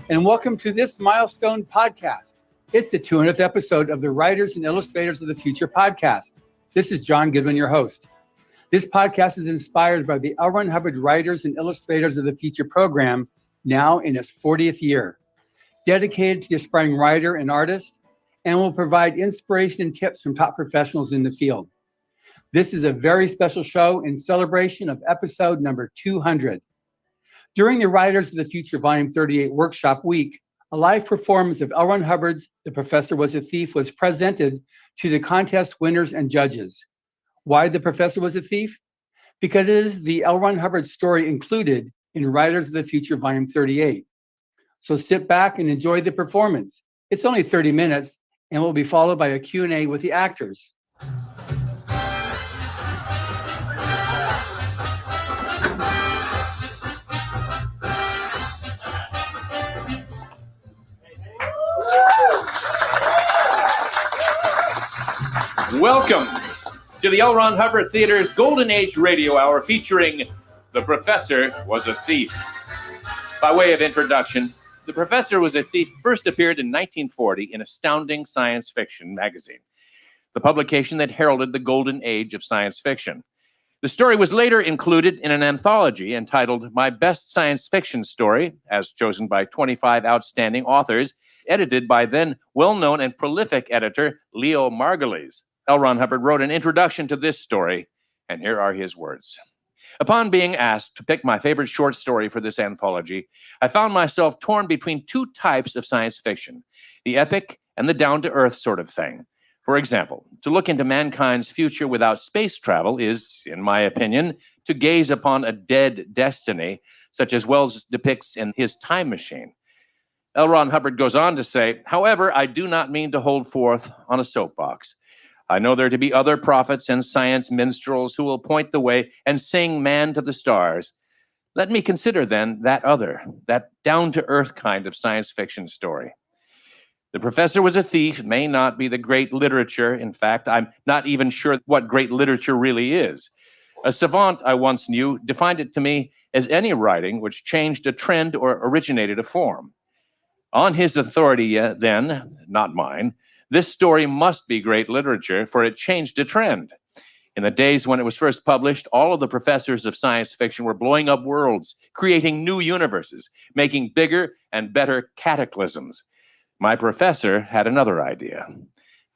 and welcome to this milestone podcast. It's the 200th episode of the Writers and Illustrators of the Future podcast. This is John Goodwin, your host. This podcast is inspired by the L. Ron Hubbard Writers and Illustrators of the Future program, now in its 40th year. Dedicated to the aspiring writer and artist, and will provide inspiration and tips from top professionals in the field. This is a very special show in celebration of episode number 200. During the Writers of the Future Volume 38 Workshop Week, a live performance of L. Ron Hubbard's The Professor Was a Thief was presented to the contest winners and judges. Why The Professor Was a Thief? Because it is the L. Ron Hubbard story included in Writers of the Future Volume 38. So sit back and enjoy the performance. It's only 30 minutes and will be followed by a Q&A with the actors. Welcome to the L. Ron Hubbard Theater's Golden Age Radio Hour featuring The Professor Was a Thief. By way of introduction, The Professor Was a Thief first appeared in 1940 in Astounding Science Fiction magazine, the publication that heralded the golden age of science fiction. The story was later included in an anthology entitled My Best Science Fiction Story, as chosen by 25 outstanding authors, edited by then well-known and prolific editor Leo Margulies. L. Ron Hubbard wrote an introduction to this story, and here are his words. Upon being asked to pick my favorite short story for this anthology, I found myself torn between two types of science fiction, the epic and the down-to-earth sort of thing. For example, to look into mankind's future without space travel is, in my opinion, to gaze upon a dead destiny, such as Wells depicts in his Time Machine. L. Ron Hubbard goes on to say, however, I do not mean to hold forth on a soapbox. I know there to be other prophets and science minstrels who will point the way and sing man to the stars. Let me consider then that other, that down-to-earth kind of science fiction story. The Professor Was a Thief may not be the great literature. In fact, I'm not even sure what great literature really is. A savant I once knew defined it to me as any writing which changed a trend or originated a form. On his authority, then, not mine, this story must be great literature, for it changed a trend. In the days when it was first published, all of the professors of science fiction were blowing up worlds, creating new universes, making bigger and better cataclysms. My professor had another idea.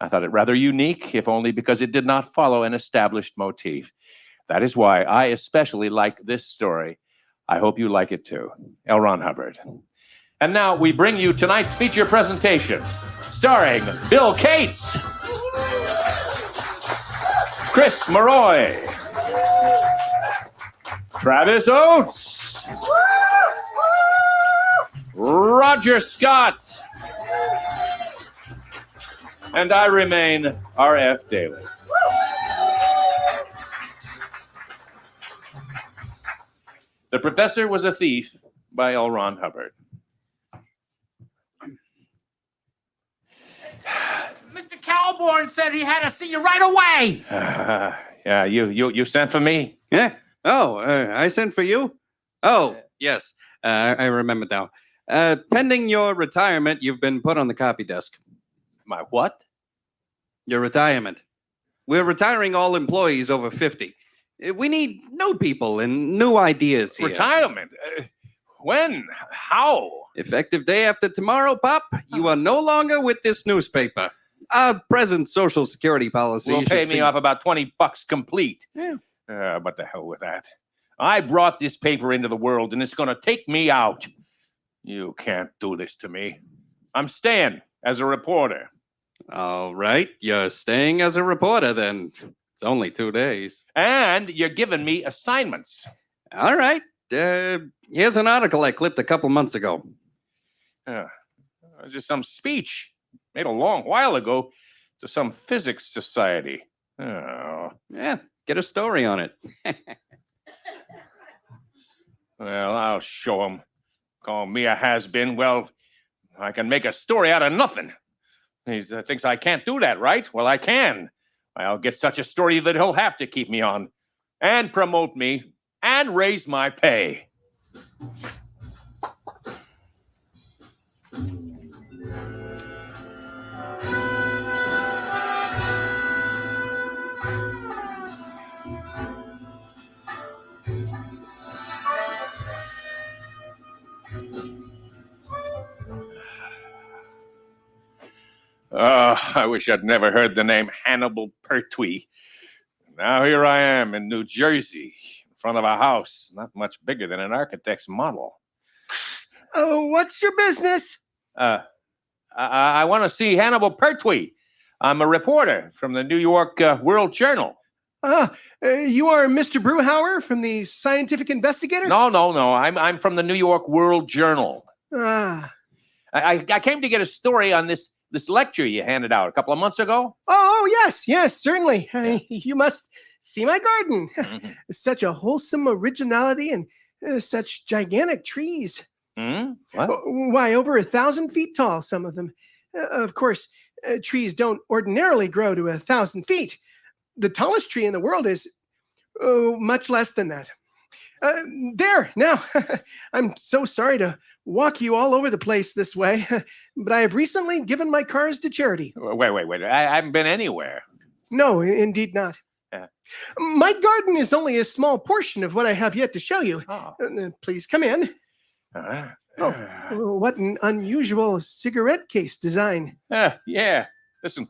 I thought it rather unique, if only because it did not follow an established motif. That is why I especially like this story. I hope you like it too. L. Ron Hubbard. And now we bring you tonight's feature presentation, starring Bill Cates, Chris Maroy, Travis Oates, Roger Scott, and I remain R.F. Daley. The Professor Was a Thief by L. Ron Hubbard. Mr. Calborn said he had to see you right away. Yeah, you sent for me? Yeah. Oh, I sent for you? Oh, yes. I remember now. Pending your retirement, you've been put on the copy desk. My what? Your retirement. We're retiring all employees over 50. We need new people and new ideas here. Retirement? When? How? Effective day after tomorrow, Pop, you are no longer with this newspaper. Our present Social Security policy will pay me off about $20 complete. Yeah. What the hell with that? I brought this paper into the world, and it's going to take me out. You can't do this to me. I'm staying as a reporter. All right. You're staying as a reporter, then. It's only 2 days. And you're giving me assignments. All right. Here's an article I clipped a couple months ago. Just some speech made a long while ago to some physics society. Oh. Yeah, get a story on it. Well, I'll show him. Call me a has-been. Well, I can make a story out of nothing. He thinks I can't do that, right? Well, I can. I'll get such a story that he'll have to keep me on and promote me and raise my pay. I wish I'd never heard the name Hannibal Pertwee. Now here I am in New Jersey, in front of a house not much bigger than an architect's model. Oh, what's your business? I want to see Hannibal Pertwee. I'm a reporter from the New York World Journal. You are Mr. Brewhauer from the Scientific Investigator? No. I'm from the New York World Journal. I came to get a story on this lecture you handed out a couple of months ago. Oh, yes, certainly. You must see my garden. Such a wholesome originality and such gigantic trees. What? Why, over 1,000 feet tall, some of them. Of course, trees don't ordinarily grow to 1,000 feet. The tallest tree in the world is much less than that. There, now, I'm so sorry to walk you all over the place this way, but I have recently given my cars to charity. Wait. I haven't been anywhere. No, indeed not. My garden is only a small portion of what I have yet to show you. Please come in. What an unusual cigarette case design. Yeah. Listen.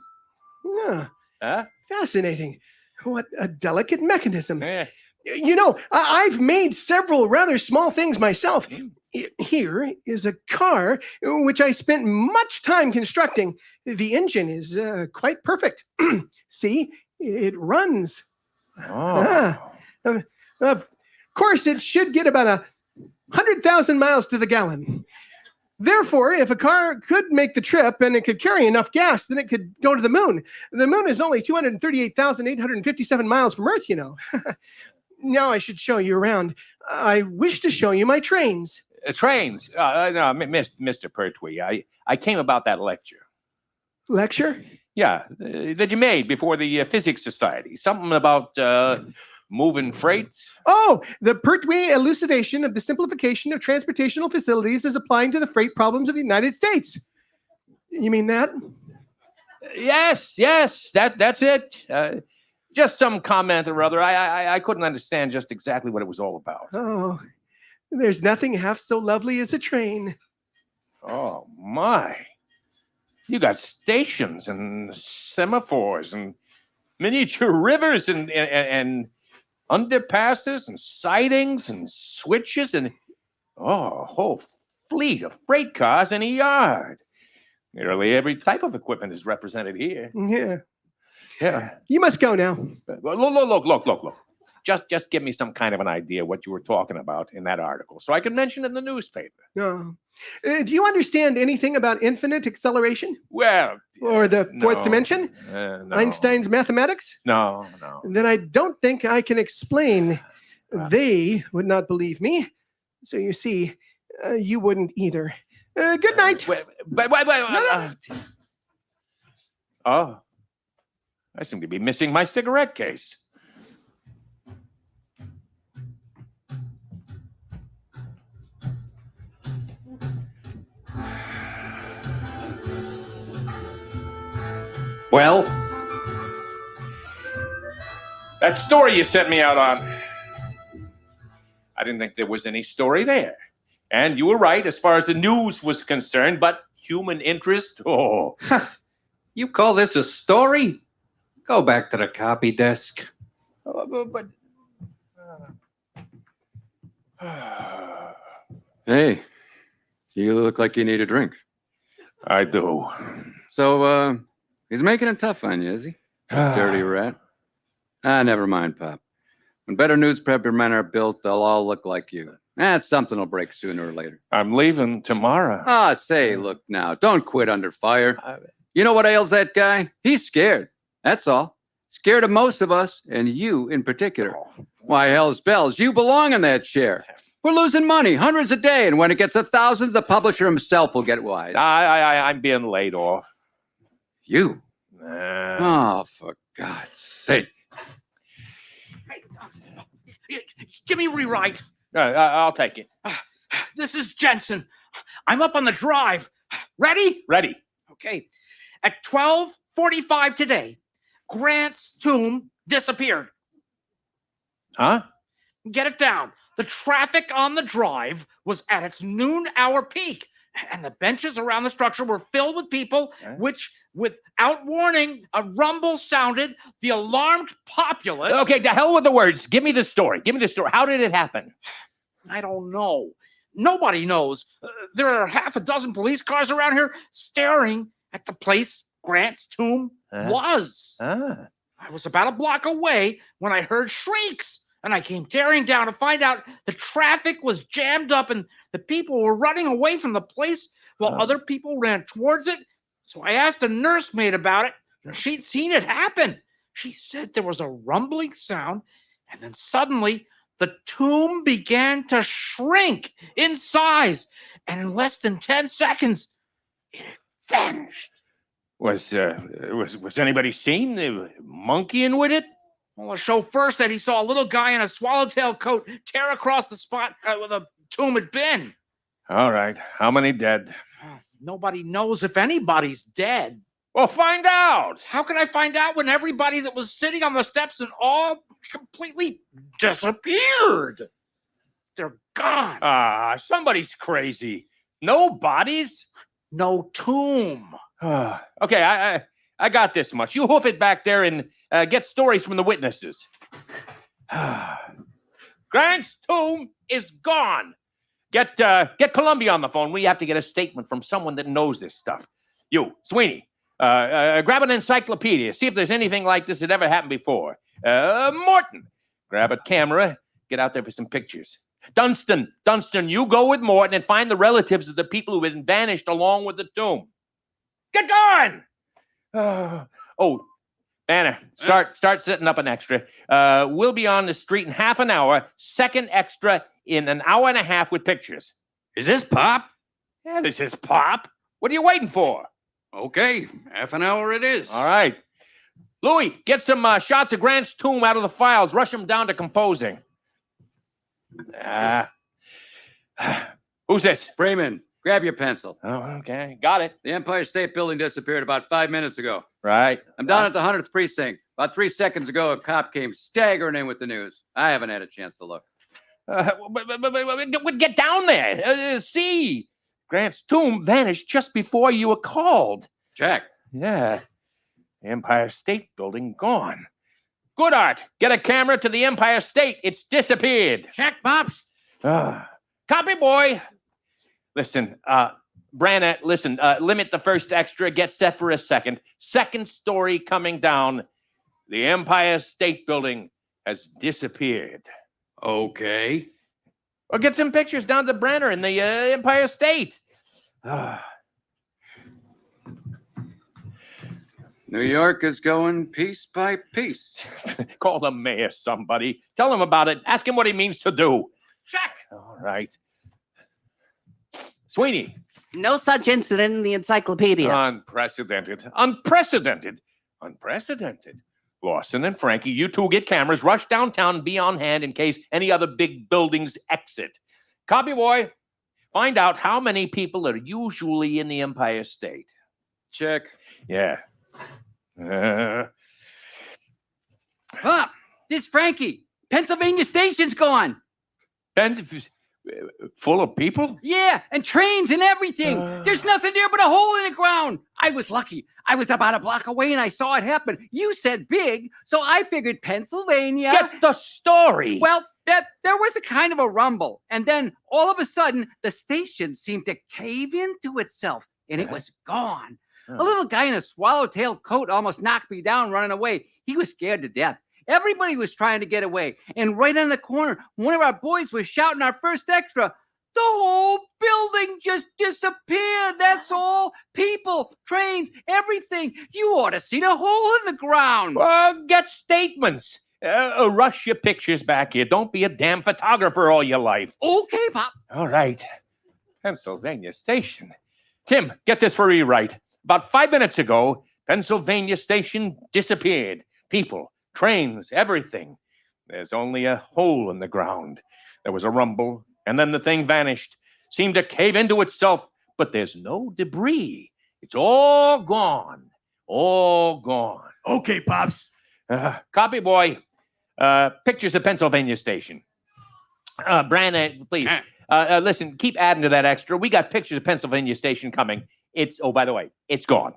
Fascinating. What a delicate mechanism. Yeah. You know, I've made several rather small things myself. Here is a car which I spent much time constructing. The engine is quite perfect. See, it runs. Of course, it should get about 100,000 miles to the gallon. Therefore, if a car could make the trip and it could carry enough gas, then it could go to the moon. The moon is only 238,857 miles from Earth, you know. Now I should show you around. I wish to show you my trains. Trains? No, Mr. Pertwee, I came about that lecture. Lecture? Yeah, that you made before the Physics Society. Something about moving freight. Oh, the Pertwee elucidation of the simplification of transportational facilities is applying to the freight problems of the United States. You mean that? Yes, that's it. Just some comment or other. I couldn't understand just exactly what it was all about. Oh, there's nothing half so lovely as a train. Oh, my. You got stations and semaphores and miniature rivers and underpasses and sidings and switches and a whole fleet of freight cars in a yard. Nearly every type of equipment is represented here. Yeah. You must go now. Look. Just give me some kind of an idea what you were talking about in that article so I can mention it in the newspaper. No. Do you understand anything about infinite acceleration? Well... Or the fourth dimension? No. Einstein's mathematics? No. Then I don't think I can explain. They would not believe me. So you see, you wouldn't either. Good night. Wait. No. Oh. I seem to be missing my cigarette case. Well, that story you sent me out on. I didn't think there was any story there. And you were right as far as the news was concerned, but human interest, you call this a story? Go back to the copy desk. Hey, you look like you need a drink. I do. So, he's making it tough on you, is he? Dirty rat. Never mind, Pop. When better newspaper men are built, they'll all look like you. Something will break sooner or later. I'm leaving tomorrow. Say, look now. Don't quit under fire. You know what ails that guy? He's scared. That's all. Scared of most of us, and you in particular. Why, hell's bells, you belong in that chair. We're losing money, hundreds a day, and when it gets to thousands, the publisher himself will get wise. I'm being laid off. You? Oh, for God's sake. Give me a rewrite. I'll take it. This is Jensen. I'm up on the drive. Ready? Ready. Okay. At 12:45 today, Grant's tomb disappeared. Huh? Get it down. The traffic on the drive was at its noon hour peak. And the benches around the structure were filled with people, which, without warning, a rumble sounded. The alarmed populace... Okay, to hell with the words. Give me the story. How did it happen? I don't know. Nobody knows. There are half a dozen police cars around here staring at the place Grant's tomb was. I was about a block away when I heard shrieks, and I came tearing down to find out the traffic was jammed up and the people were running away from the place while other people ran towards it. So I asked a nursemaid about it, and she'd seen it happen. She said there was a rumbling sound, and then suddenly the tomb began to shrink in size, and in less than 10 seconds, it had vanished. Was anybody seen monkeying with it? Well, the chauffeur said he saw a little guy in a swallowtail coat tear across the spot where the tomb had been. All right. How many dead? Nobody knows if anybody's dead. Well, find out. How can I find out when everybody that was sitting on the steps and all completely disappeared? They're gone. Somebody's crazy. No bodies? No tomb. Okay, I got this much. You hoof it back there and get stories from the witnesses. Grant's tomb is gone. Get Columbia on the phone. We have to get a statement from someone that knows this stuff. You, Sweeney, grab an encyclopedia. See if there's anything like this that ever happened before. Morton, grab a camera. Get out there for some pictures. Dunstan, you go with Morton and find the relatives of the people who had vanished along with the tomb. Get going! Banner, start setting up an extra. We'll be on the street in half an hour. Second extra in an hour and a half with pictures. Is this Pop? Yeah, this is Pop. What are you waiting for? Okay, half an hour it is. All right. Louis, get some shots of Grant's tomb out of the files. Rush them down to composing. Who's this? Freeman, grab your pencil. Oh, okay. Got it. The Empire State Building disappeared about 5 minutes ago. Right. I'm down at the 100th precinct. About 3 seconds ago, a cop came staggering in with the news. I haven't had a chance to look. Get down there. See. Grant's tomb vanished just before you were called. Check. Yeah. Empire State Building gone. Good art. Get a camera to the Empire State. It's disappeared. Check, Pops. Copy, boy. Listen, Branna, listen, limit the first extra. Get set for a second. Second story coming down. The Empire State Building has disappeared. Okay. Or get some pictures down to Brenner in the Empire State. New York is going piece by piece. Call the mayor, somebody. Tell him about it. Ask him what he means to do. Check. All right. Sweeney. No such incident in the encyclopedia. Unprecedented. Lawson and Frankie, you two get cameras, rush downtown and be on hand in case any other big buildings exit. Copy, boy. Find out how many people are usually in the Empire State. Check. Yeah. Pop, this Frankie. Pennsylvania Station's gone. Full of people? Yeah, and trains and everything. There's nothing there but a hole in the ground. I was lucky. I was about a block away and I saw it happen. You said big, so I figured Pennsylvania. Get the story. Well, there was a kind of a rumble, and then all of a sudden, the station seemed to cave into itself, and it was gone. A little guy in a swallowtail coat almost knocked me down running away. He was scared to death. Everybody was trying to get away. And right on the corner, one of our boys was shouting our first extra. The whole building just disappeared. That's all. People, trains, everything. You ought to see the hole in the ground. Get statements. Rush your pictures back here. Don't be a damn photographer all your life. Okay, Pop. All right. Pennsylvania Station. Tim, get this for rewrite. About 5 minutes ago, Pennsylvania Station disappeared. People, trains, everything. There's only a hole in the ground. There was a rumble, and then the thing vanished. Seemed to cave into itself, but there's no debris. It's all gone. All gone. Okay, Pops. Copy, boy. Pictures of Pennsylvania Station. Branna, please. Listen, keep adding to that extra. We got pictures of Pennsylvania Station coming. Oh, by the way, it's gone.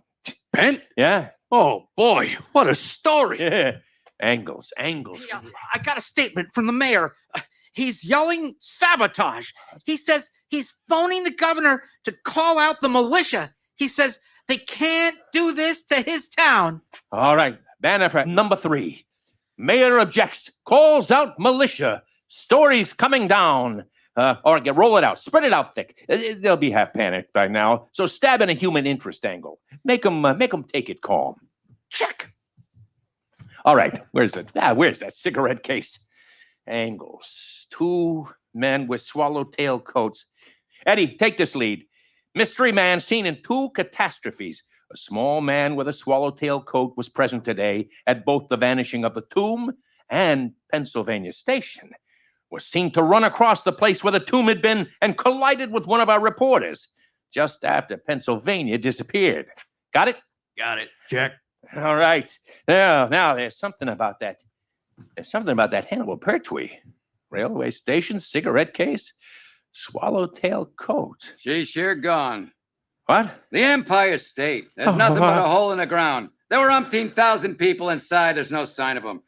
Penn? Yeah. Oh, boy. What a story. Yeah. Angles. Hey, I got a statement from the mayor. He's yelling sabotage. He says he's phoning the governor to call out the militia. He says they can't do this to his town. All right. Banner for number 3. Mayor objects. Calls out militia. Stories coming down. Roll it out. Spread it out thick. They'll be half panicked by now. So stab in a human interest angle. Make them take it calm. Check. All right. Where's that cigarette case? Angles. 2 men with swallowtail coats. Eddie, take this lead. Mystery man seen in 2 catastrophes. A small man with a swallowtail coat was present today at both the vanishing of the tomb and Pennsylvania Station. Was seen to run across the place where the tomb had been and collided with one of our reporters just after Pennsylvania disappeared. Got it? Got it. Check. All right. Now there's something about that. There's something about that Hannibal Pertwee. Railway station, cigarette case, swallowtail coat. She's sure gone. What? The Empire State. There's nothing but a hole in the ground. There were umpteen thousand people inside. There's no sign of them.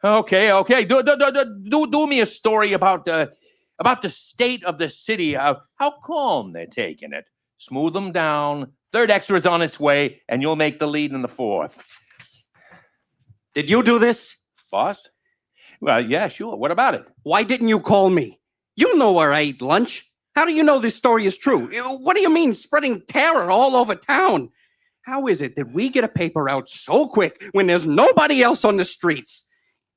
Okay. Do me a story about the state of the city. How calm they're taking it. Smooth them down. 3rd extra's on its way, and you'll make the lead in the 4th. Did you do this? Boss? Well, yeah, sure. What about it? Why didn't you call me? You know where I ate lunch. How do you know this story is true? What do you mean spreading terror all over town? How is it that we get a paper out so quick when there's nobody else on the streets?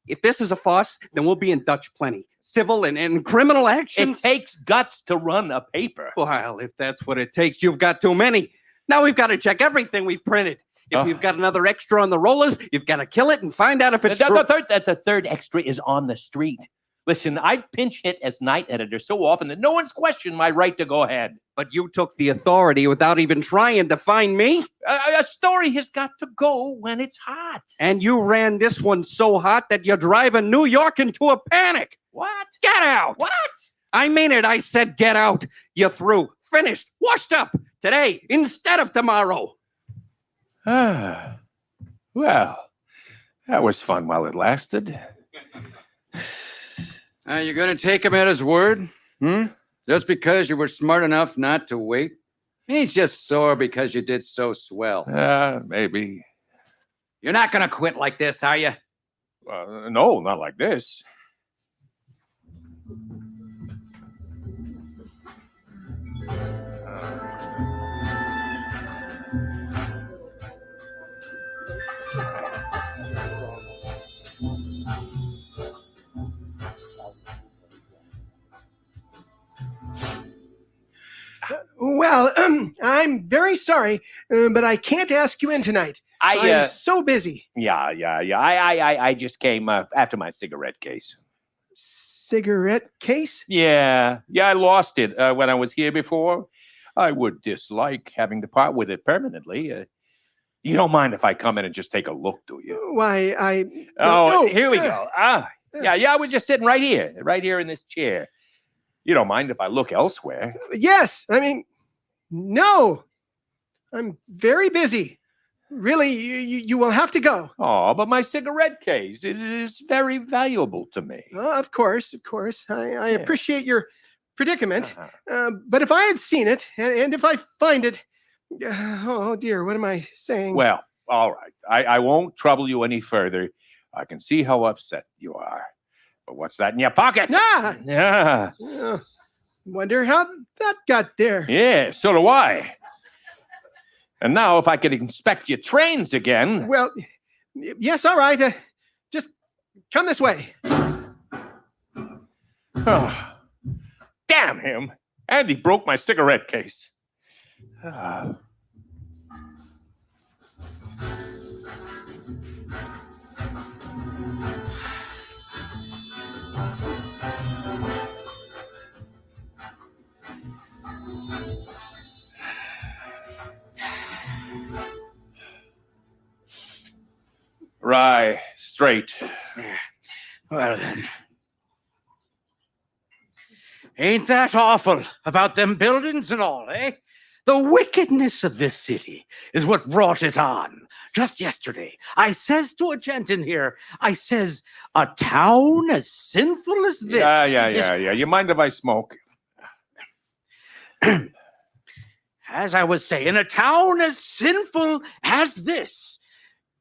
If this is a farce, then we'll be in Dutch plenty. Civil and criminal actions. It takes guts to run a paper. Well, if that's what it takes, you've got too many. Now we've got to check everything we've printed. If we've got another extra on the rollers, you've got to kill it and find out if it's true. The 3rd extra is on the street. Listen, I've pinch hit as night editor so often that no one's questioned my right to go ahead. But you took the authority without even trying to find me. A story has got to go when it's hot. And you ran this one so hot that you're driving New York into a panic. What? Get out. What? I mean it. I said get out. You're through. Finished. Washed up. Today instead of tomorrow. Well, that was fun while it lasted. You're going to take him at his word? Just because you were smart enough not to wait? He's just sore because you did so swell. Maybe. You're not going to quit like this, are you? No, not like this. Well, I'm very sorry, but I can't ask you in tonight. I'm so busy. Yeah. I just came after my cigarette case. Cigarette case? Yeah, I lost it when I was here before. I would dislike having to part with it permanently. You don't mind if I come in and just take a look, do you? Why, here we go. Yeah, I was just sitting right here in this chair. You don't mind if I look elsewhere? Yes, no. I'm very busy. Really, you will have to go. Oh, but my cigarette case is very valuable to me. Of course. I appreciate your predicament. But if I had seen it, and if I find it, oh dear, what am I saying? Well, all right. I won't trouble you any further. I can see how upset you are. But what's that in your pocket? Yeah. Wonder how that got there. Yeah, so do I. And now if I could inspect your trains again. Well, yes, all right. Just come this way. Oh, damn him. And he broke my cigarette case. Right, straight. Well then. Ain't that awful about them buildings and all, eh? The wickedness of this city is what brought it on. Just yesterday, I says to a gent in here, I says, a town as sinful as this. Yeah. You mind if I smoke? As I was saying, a town as sinful as this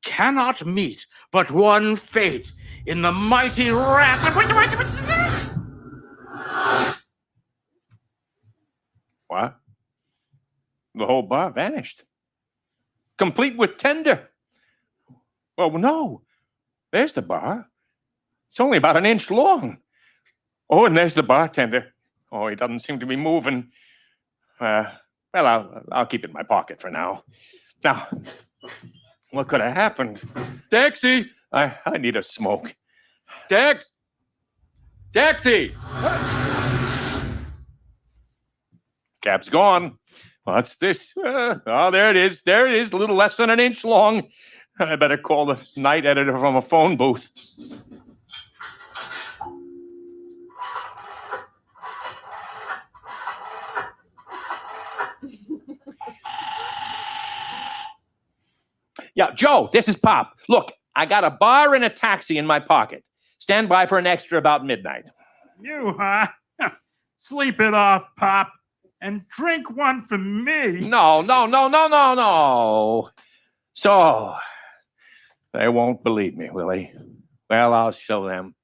cannot meet but one fate in the mighty wrath of... What? The whole bar vanished. Complete with tender. Well, no. There's the bar. It's only about an inch long. Oh, and there's the bartender. Oh, he doesn't seem to be moving. Well, I'll keep it in my pocket for now. Now, what could have happened? Taxi! I need a smoke. Taxi! Cab's gone. What's this? Oh, there it is. There it is, a little less than an inch long. I better call the night editor from a phone booth. Yeah, Joe, this is Pop. Look, I got a bar and a taxi in my pocket. Stand by for an extra about midnight. You, huh? Sleep it off, Pop, and drink one for me. No. So, they won't believe me, will they? Well, I'll show them.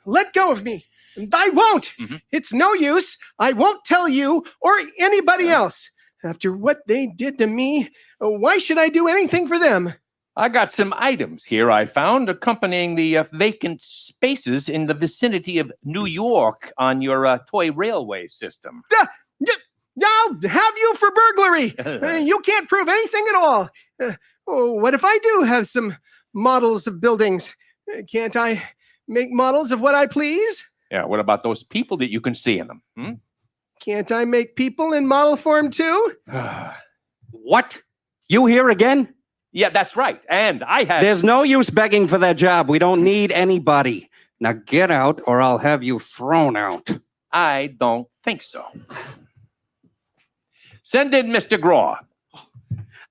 Let go of me. I won't. Mm-hmm. It's no use. I won't tell you or anybody else. After what they did to me, why should I do anything for them? I got some items here I found accompanying the vacant spaces in the vicinity of New York on your toy railway system. I'll have you for burglary. You can't prove anything at all. What if I do have some models of buildings? Can't I make models of what I please? Yeah, what about those people that you can see in them? Can't I make people in model form too? What? You here again? Yeah, that's right. And I had... There's no use begging for that job. We don't need anybody. Now get out or I'll have you thrown out. I don't think so. Send in Mr. Graw.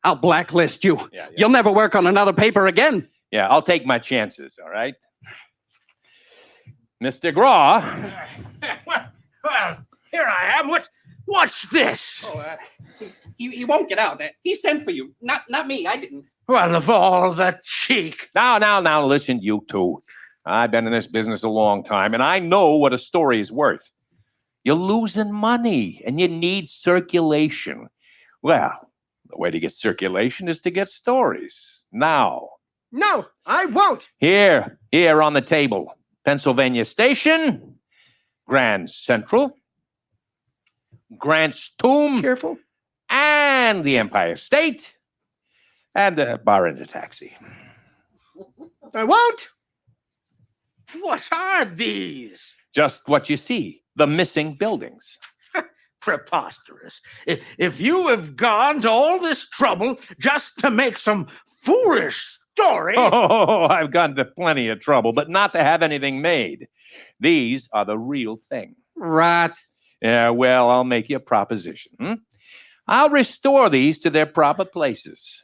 I'll blacklist you. Yeah. You'll never work on another paper again. Yeah, I'll take my chances, all right? Mr. Graw. Well, here I am. What's this? He won't get out. He sent for you. Not me. I didn't. Well, of all the cheek. Now, listen, you two. I've been in this business a long time, and I know what a story is worth. You're losing money, and you need circulation. Well, the way to get circulation is to get stories. Now. No, I won't. Here on the table. Pennsylvania Station, Grand Central, Grant's Tomb, Careful. and the Empire State, and the bar and a taxi. I won't. What are these? Just what you see, the missing buildings. Preposterous. If you have gone to all this trouble just to make some foolish story. Oh, I've gone to plenty of trouble, but not to have anything made. These are the real thing. Rot. Yeah, well, I'll make you a proposition. I'll restore these to their proper places.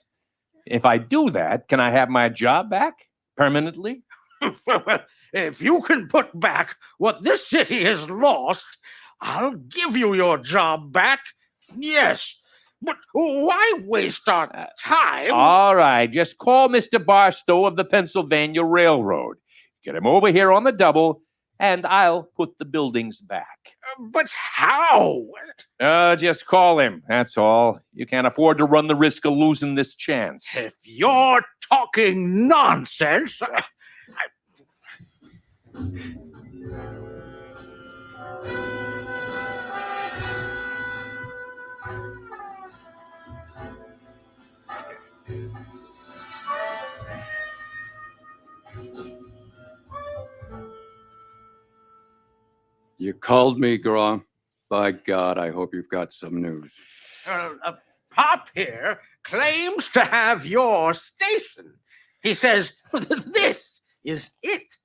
If I do that, can I have my job back permanently? If you can put back what this city has lost, I'll give you your job back. Yes. But why waste our time? All right, just call Mr. Barstow of the Pennsylvania Railroad. Get him over here on the double, and I'll put the buildings back. But how? Just call him, that's all. You can't afford to run the risk of losing this chance. If you're talking nonsense... You called me, Grom. By God, I hope you've got some news. Pop here claims to have your station. He says this is it.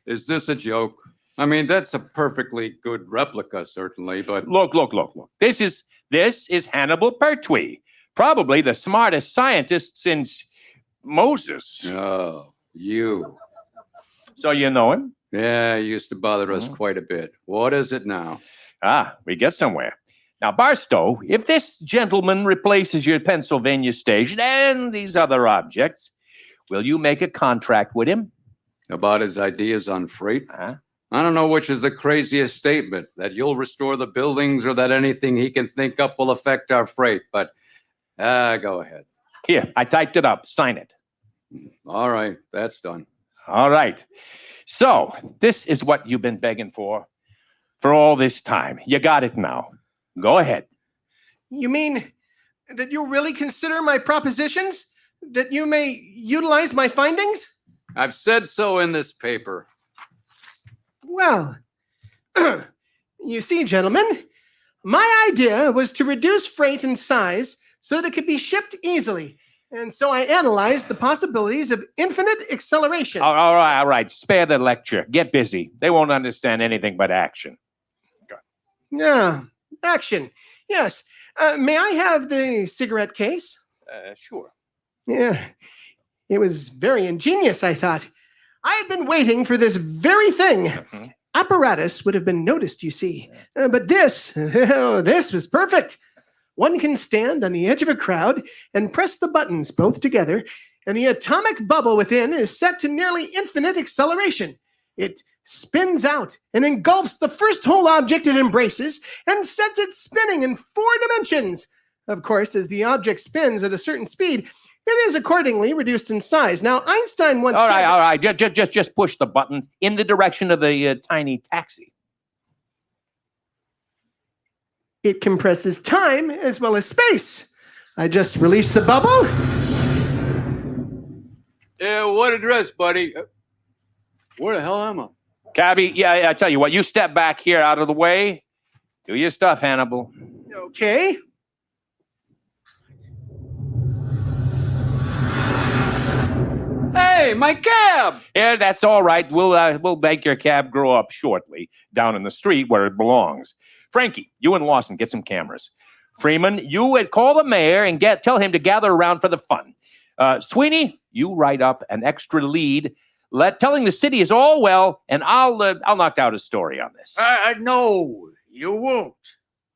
Is this a joke? I mean, that's a perfectly good replica, certainly, but Look. This is Hannibal Pertwee, probably the smartest scientist since Moses. oh, you. So you know him? Yeah, he used to bother us quite a bit. What is it now? We get somewhere. Now, Barstow, if this gentleman replaces your Pennsylvania station and these other objects, will you make a contract with him? About his ideas on freight? I don't know which is the craziest statement, that you'll restore the buildings or that anything he can think up will affect our freight, but go ahead. Here, I typed it up. Sign it. All right, that's done. All right. So, this is what you've been begging for all this time. You got it now. Go ahead. You mean that you really consider my propositions? That you may utilize my findings? I've said so in this paper. Well, you see, gentlemen, my idea was to reduce freight in size so that it could be shipped easily. And so I analyzed the possibilities of infinite acceleration. All right. Spare the lecture. Get busy. They won't understand anything but action. Yeah, action. Yes. May I have the cigarette case? Sure. Yeah. It was very ingenious, I thought. I had been waiting for this very thing. Apparatus would have been noticed, you see. But this was perfect. One can stand on the edge of a crowd and press the buttons both together, and the atomic bubble within is set to nearly infinite acceleration. It spins out and engulfs the first whole object it embraces and sets it spinning in 4 dimensions. Of course, as the object spins at a certain speed, it is accordingly reduced in size. Now, Einstein once said... All right. Just push the button in the direction of the tiny taxi. It compresses time as well as space. I just released the bubble. Yeah, what address, buddy? Where the hell am I? Cabby, yeah, I tell you what, you step back here out of the way. Do your stuff, Hannibal. Okay. Hey, my cab! Yeah, that's all right. We'll make your cab grow up shortly down in the street where it belongs. Frankie, you and Lawson get some cameras. Freeman, you call the mayor and tell him to gather around for the fun. Sweeney, you write up an extra lead, telling the city is all well, and I'll knock out a story on this. No, you won't.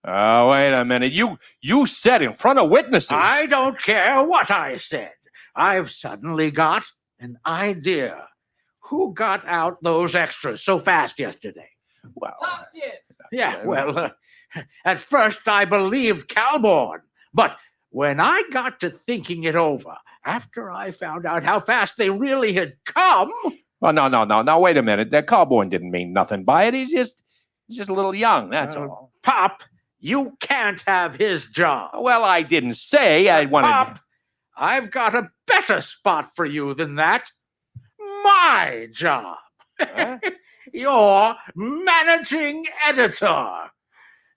Oh, wait a minute. You said in front of witnesses. I don't care what I said. I've suddenly got an idea. Who got out those extras so fast yesterday? Well, yeah, well, at first I believed Calborn, but when I got to thinking it over, after I found out how fast they really had come... Oh, no, wait a minute. That Calborn didn't mean nothing by it. He's just a little young, that's all. Pop, you can't have his job. Well, I didn't say I wanted... Pop, I've got a better spot for you than that. My job. Huh? You're managing editor.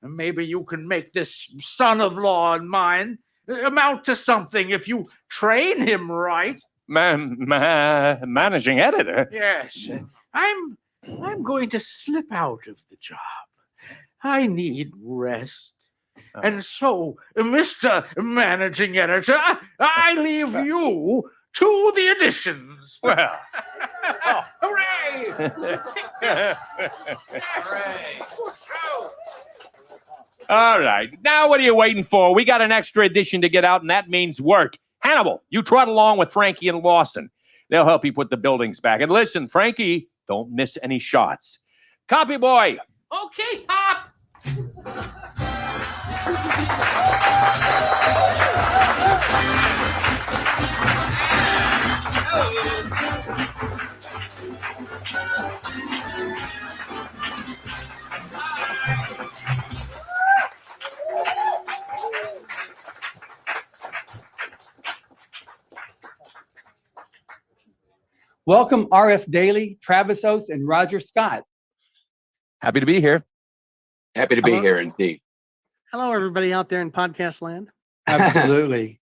Maybe you can make this son-in-law of mine amount to something if you train him right. Managing editor? Yes. I'm going to slip out of the job. I need rest. And so, Mr. Managing Editor, I leave you to the additions. Well. Oh, hooray! Hooray. All right. Now what are you waiting for? We got an extra edition to get out, and that means work. Hannibal, you trot along with Frankie and Lawson. They'll help you put the buildings back. And listen, Frankie, don't miss any shots. Copy, boy. Okay, Pop. Welcome R.F. Daley, Travis Oates, and Roger Scott. Happy to be here. Happy to be Hello. here indeed. Hello, everybody out there in podcast land. Absolutely.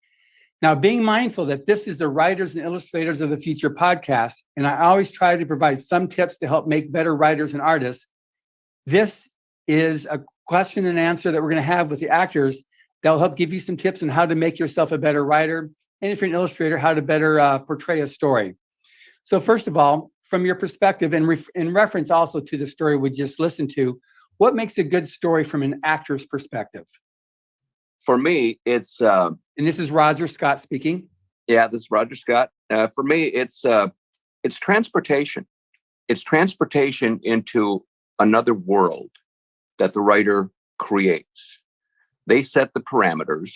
Now, being mindful that this is the Writers and Illustrators of the Future podcast, and I always try to provide some tips to help make better writers and artists, this is a question and answer that we're going to have with the actors that will help give you some tips on how to make yourself a better writer, and if you're an illustrator, how to better portray a story. So first of all, from your perspective, and in reference also to the story we just listened to, what makes a good story from an actor's perspective? For me, it's and this is Roger Scott speaking. Yeah, this is Roger Scott. For me, it's transportation. It's transportation into another world that the writer creates. They set the parameters.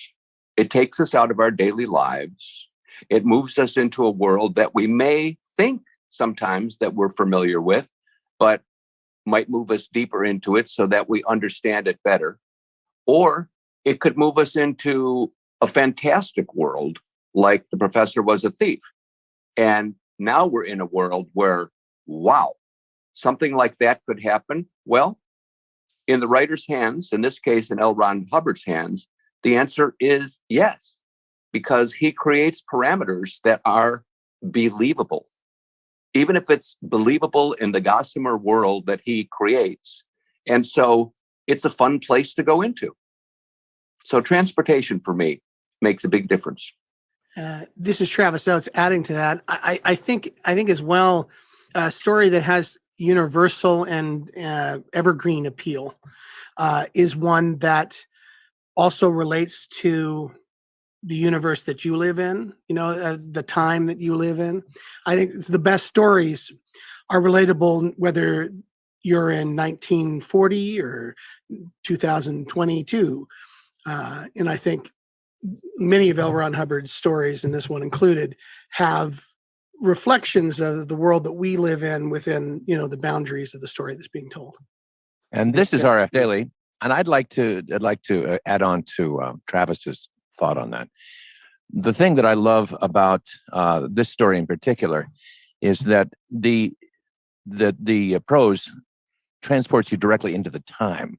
It takes us out of our daily lives. It moves us into a world that we may think sometimes that we're familiar with, but might move us deeper into it so that we understand it better. Or it could move us into a fantastic world, like The Professor Was a Thief. And now we're in a world where, wow, something like that could happen. Well, in the writer's hands, in this case, in L. Ron Hubbard's hands, the answer is yes, because he creates parameters that are believable. Even if it's believable in the gossamer world that he creates. And so it's a fun place to go into. So transportation for me makes a big difference. This is Travis Oates. Adding to that, I think as well, a story that has universal and evergreen appeal is one that also relates to the universe that you live in, the time that you live in. I think the best stories are relatable, whether you're in 1940 or 2022. And I think many of L. Ron Hubbard's stories, and this one included, have reflections of the world that we live in within, the boundaries of the story that's being told. And this is R.F. Daley, and I'd like to add on to Travis's thought on that. The thing that I love about this story in particular is that the prose transports you directly into the time,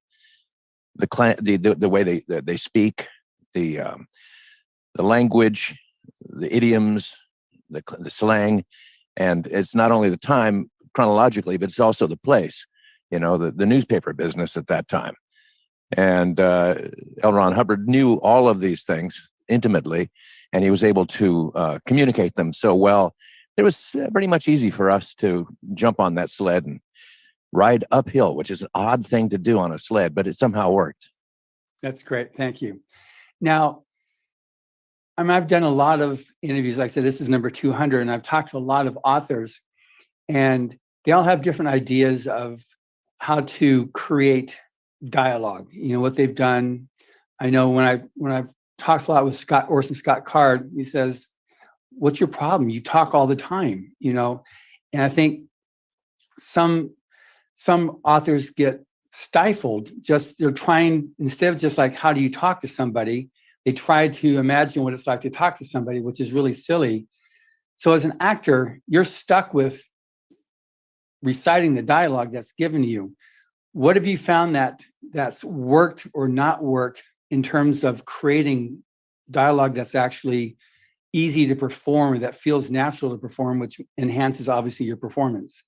the way they speak, the language, the idioms, the slang, and it's not only the time chronologically, but it's also the place, the newspaper business at that time. And L. Ron Hubbard knew all of these things intimately, and he was able to communicate them so well. It was pretty much easy for us to jump on that sled and ride uphill, which is an odd thing to do on a sled, but it somehow worked. That's great. Thank you. Now, I've done a lot of interviews. Like I said, this is number 200, and I've talked to a lot of authors, and they all have different ideas of how to create dialogue, what they've done. I know when I've talked a lot with Orson Scott Card, he says, what's your problem? You talk all the time, and I think some authors get stifled. They're trying, instead of just like, how do you talk to somebody? They try to imagine what it's like to talk to somebody, which is really silly. So as an actor, you're stuck with reciting the dialogue that's given to you. What have you found that's worked or not worked in terms of creating dialogue that's actually easy to perform or that feels natural to perform, which enhances obviously your performance?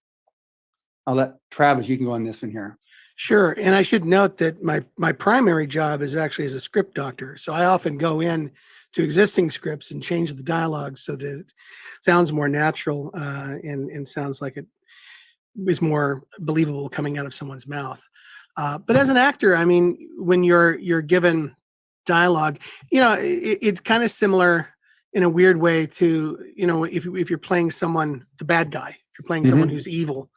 I'll let Travis, you can go on this one here. Sure. And I should note that my primary job is actually as a script doctor. So I often go in to existing scripts and change the dialogue so that it sounds more natural and sounds like it is more believable coming out of someone's mouth. But as an actor, when you're given dialogue, it's kind of similar in a weird way to, if you're playing someone, the bad guy, if you're playing someone who's evil,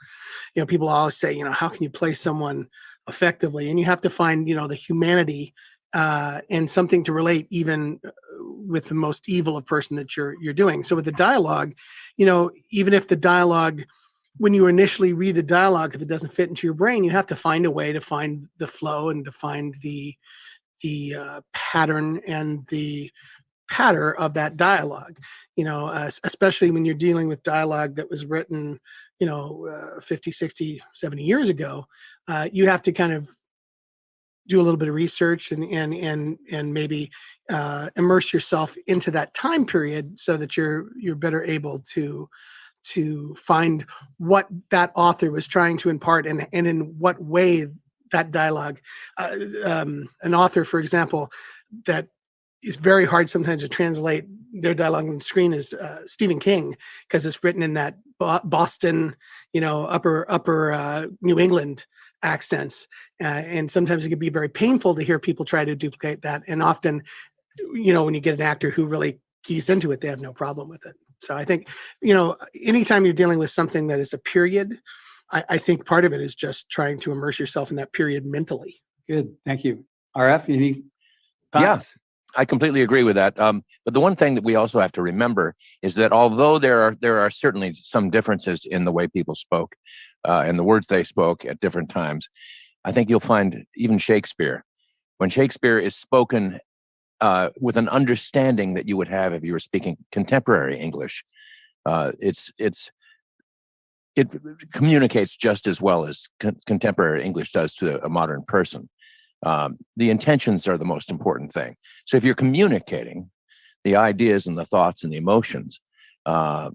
people always say, how can you play someone effectively? And you have to find, the humanity and something to relate even with the most evil of person that you're doing. So with the dialogue, even if the dialogue, when you initially read the dialogue, if it doesn't fit into your brain, you have to find a way to find the flow and to find the pattern and the patter of that dialogue, especially when you're dealing with dialogue that was written, 50, 60, 70 years ago. You have to kind of do a little bit of research and maybe immerse yourself into that time period so that you're better able to find what that author was trying to impart and in what way that dialogue, an author, for example, that is very hard sometimes to translate their dialogue on the screen is Stephen King, because it's written in that Boston, upper New England accents. And sometimes it can be very painful to hear people try to duplicate that. And often, when you get an actor who really keys into it, they have no problem with it. So I think, anytime you're dealing with something that is a period, I think part of it is just trying to immerse yourself in that period mentally. Good. Thank you. RF, any thoughts? Yeah, I completely agree with that. But the one thing that we also have to remember is that although there are certainly some differences in the way people spoke and the words they spoke at different times, I think you'll find even Shakespeare, when Shakespeare is spoken with an understanding that you would have if you were speaking contemporary English, it communicates just as well as contemporary English does to a modern person. The intentions are the most important thing. So if you're communicating the ideas and the thoughts and the emotions, I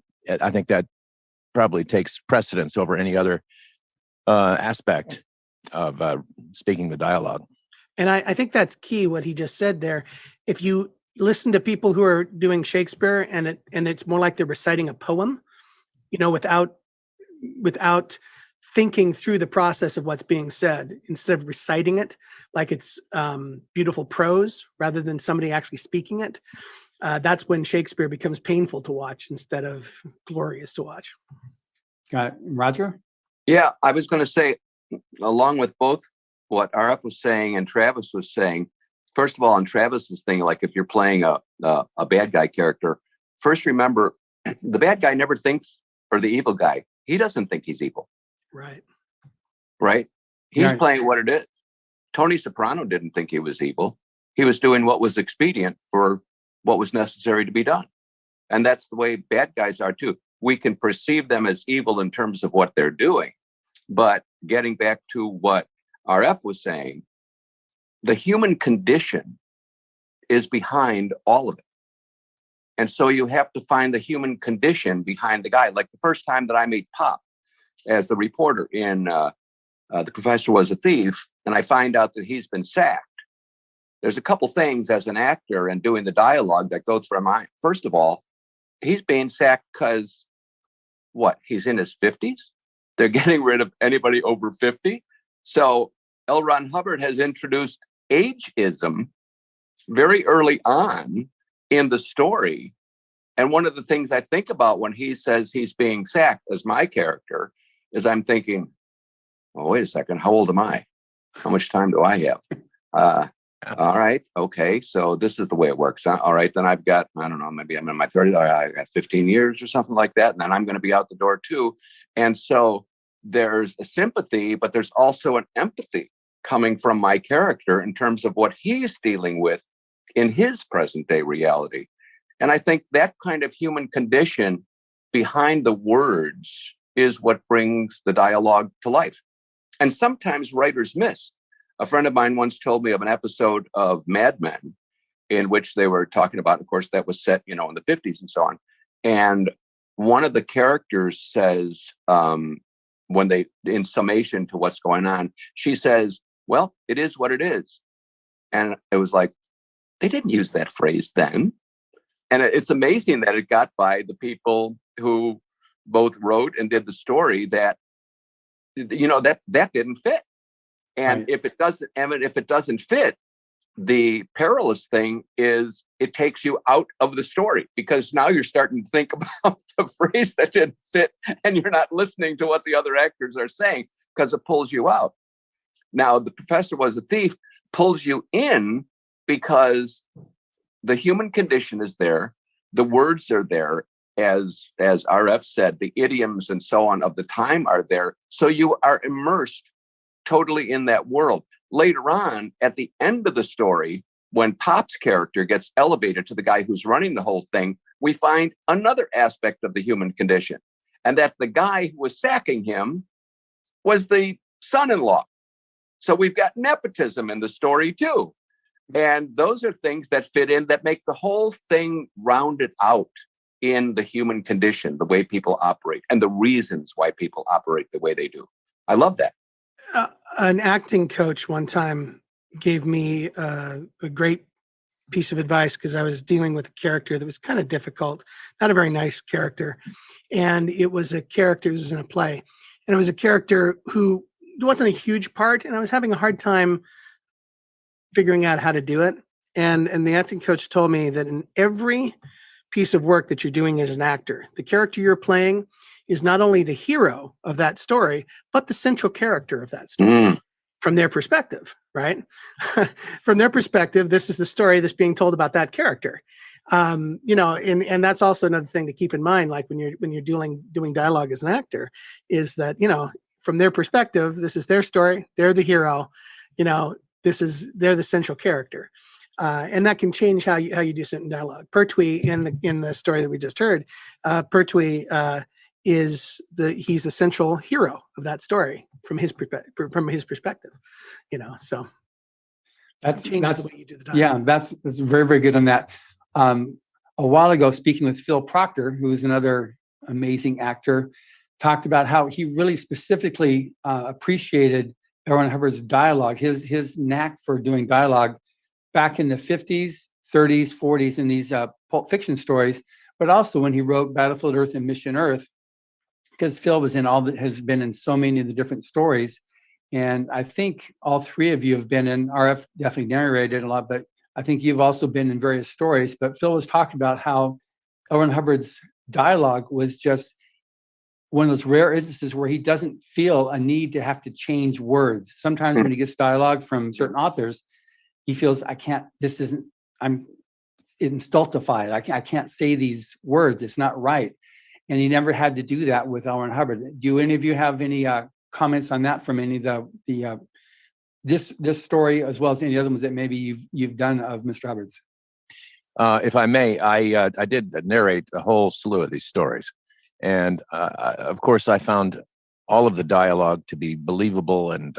think that probably takes precedence over any other aspect of speaking the dialogue. And I think that's key, what he just said there. If you listen to people who are doing Shakespeare and it's more like they're reciting a poem, without thinking through the process of what's being said, instead of reciting it like it's beautiful prose rather than somebody actually speaking it, that's when Shakespeare becomes painful to watch instead of glorious to watch. Got it. Roger? Yeah, I was going to say, along with both what RF was saying and Travis was saying, first of all, on Travis's thing, like if you're playing a bad guy character, first remember, the bad guy never thinks, or the evil guy, he doesn't think he's evil. Right. Right? He's Right. playing what it is. Tony Soprano didn't think he was evil. He was doing what was expedient for what was necessary to be done. And that's the way bad guys are too. We can perceive them as evil in terms of what they're doing. But getting back to what RF was saying, the human condition is behind all of it. And so you have to find the human condition behind the guy. Like the first time that I meet Pop as the reporter in The Professor Was a Thief, and I find out that he's been sacked. There's a couple things as an actor and doing the dialogue that go through my mind. First of all, he's being sacked because he's in his 50s? They're getting rid of anybody over 50. So L. Ron Hubbard has introduced ageism very early on in the story. And one of the things I think about when he says he's being sacked as my character is I'm thinking, well, wait a second, how old am I? How much time do I have? All right, okay, so this is the way it works. All right, then I've got, I don't know, maybe I'm in my 30s, I got 15 years or something like that, and then I'm going to be out the door too. And so there's a sympathy, but there's also an empathy coming from my character in terms of what he's dealing with in his present day reality. And I think that kind of human condition behind the words is what brings the dialogue to life. And sometimes writers miss. A friend of mine once told me of an episode of Mad Men in which they were talking about, of course, that was set, in the 50s and so on. And one of the characters says, when they, in summation to what's going on, she says, well, it is what it is. And it was like, they didn't use that phrase then. And it's amazing that it got by the people who both wrote and did the story that, that didn't fit. And Right. if it doesn't fit, the perilous thing is it takes you out of the story, because now you're starting to think about the phrase that didn't fit and you're not listening to what the other actors are saying because it pulls you out. Now, The Professor Was a Thief pulls you in because the human condition is there. The words are there. As RF said, the idioms and so on of the time are there. So you are immersed totally in that world. Later on, at the end of the story, when Pop's character gets elevated to the guy who's running the whole thing, we find another aspect of the human condition, and that the guy who was sacking him was the son-in-law. So we've got nepotism in the story too. And those are things that fit in, that make the whole thing rounded out in the human condition, the way people operate, and the reasons why people operate the way they do. I love that. An acting coach one time gave me a great piece of advice, because I was dealing with a character that was kind of difficult, not a very nice character. And it was a character who was in a play. And it was a character who wasn't a huge part, and I was having a hard time figuring out how to do it. And the acting coach told me that in every piece of work that you're doing as an actor, the character you're playing is not only the hero of that story, but the central character of that story from their perspective, right? From their perspective, this is the story that's being told about that character. You know, and that's also another thing to keep in mind, like when you're doing dialogue as an actor, is that, you know, from their perspective, this is their story, they're the hero, you know, they're the central character. And that can change how you do certain dialogue. Pertwee in the story that we just heard, Pertwee he's the central hero of that story from his perspective, you know. So that's the way you do the dialogue. Yeah, that's very, very good on that. A while ago, speaking with Phil Proctor, who is another amazing actor, talked about how he really specifically appreciated L. Ron Hubbard's dialogue, his knack for doing dialogue back in the 50s, 30s, 40s in these Pulp Fiction stories, but also when he wrote Battlefield Earth and Mission Earth, because Phil has been in so many of the different stories. And I think all three of you have been in, RF definitely narrated a lot, but I think you've also been in various stories. But Phil was talking about how L. Ron Hubbard's dialogue was just one of those rare instances where he doesn't feel a need to have to change words. Sometimes when he gets dialogue from certain authors, he feels, I'm stultified. I can't say these words. It's not right. And he never had to do that with L. Ron Hubbard. Do any of you have any comments on that from any of this story, as well as any other ones that maybe you've done of Mr. Hubbard's? If I may, I did narrate a whole slew of these stories. And of course, I found all of the dialogue to be believable and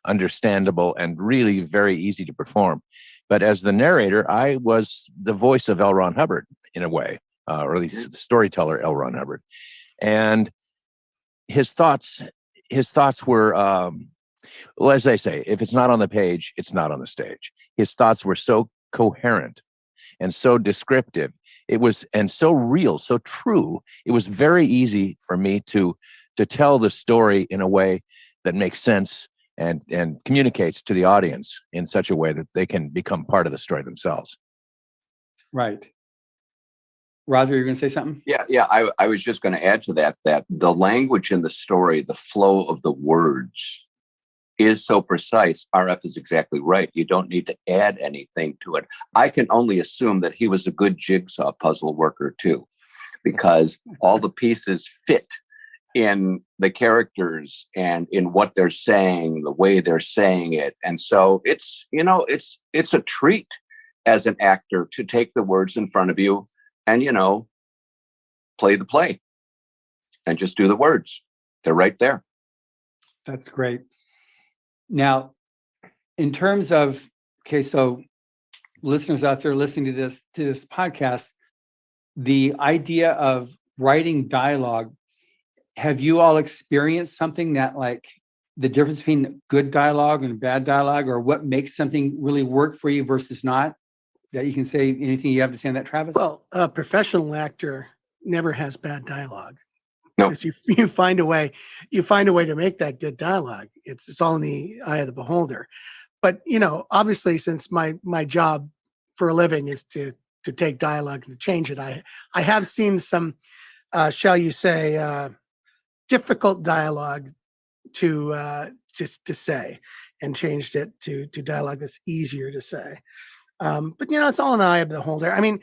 understandable and really very easy to perform. But as the narrator, I was the voice of L. Ron Hubbard in a way, or at least the storyteller L. Ron Hubbard. And his thoughts were, well, as they say, if it's not on the page, it's not on the stage. His thoughts were so coherent and so descriptive. It was, and so real, so true. It was very easy for me to tell the story in a way that makes sense and communicates to the audience in such a way that they can become part of the story themselves. Right. Roger, you're going to say something? Yeah. I was just going to add to that the language in the story, the flow of the words is so precise. RF is exactly right. You don't need to add anything to it. I can only assume that he was a good jigsaw puzzle worker too, because all the pieces fit in the characters and in what they're saying, the way they're saying it. And so it's a treat as an actor to take the words in front of you and, play the play and just do the words. They're right there. That's great. Now, in terms of, so listeners out there listening to this podcast, the idea of writing dialogue, have you all experienced something that, like, the difference between good dialogue and bad dialogue, or what makes something really work for you versus not? That you can say anything you have to say on that, Travis? Well, a professional actor never has bad dialogue. No. Because you find a way to make that good dialogue. It's all in the eye of the beholder. But obviously, since my job for a living is to take dialogue and to change it, I have seen some, shall you say, difficult dialogue to say, and changed it to dialogue that's easier to say. But it's all in the eye of the beholder. I mean,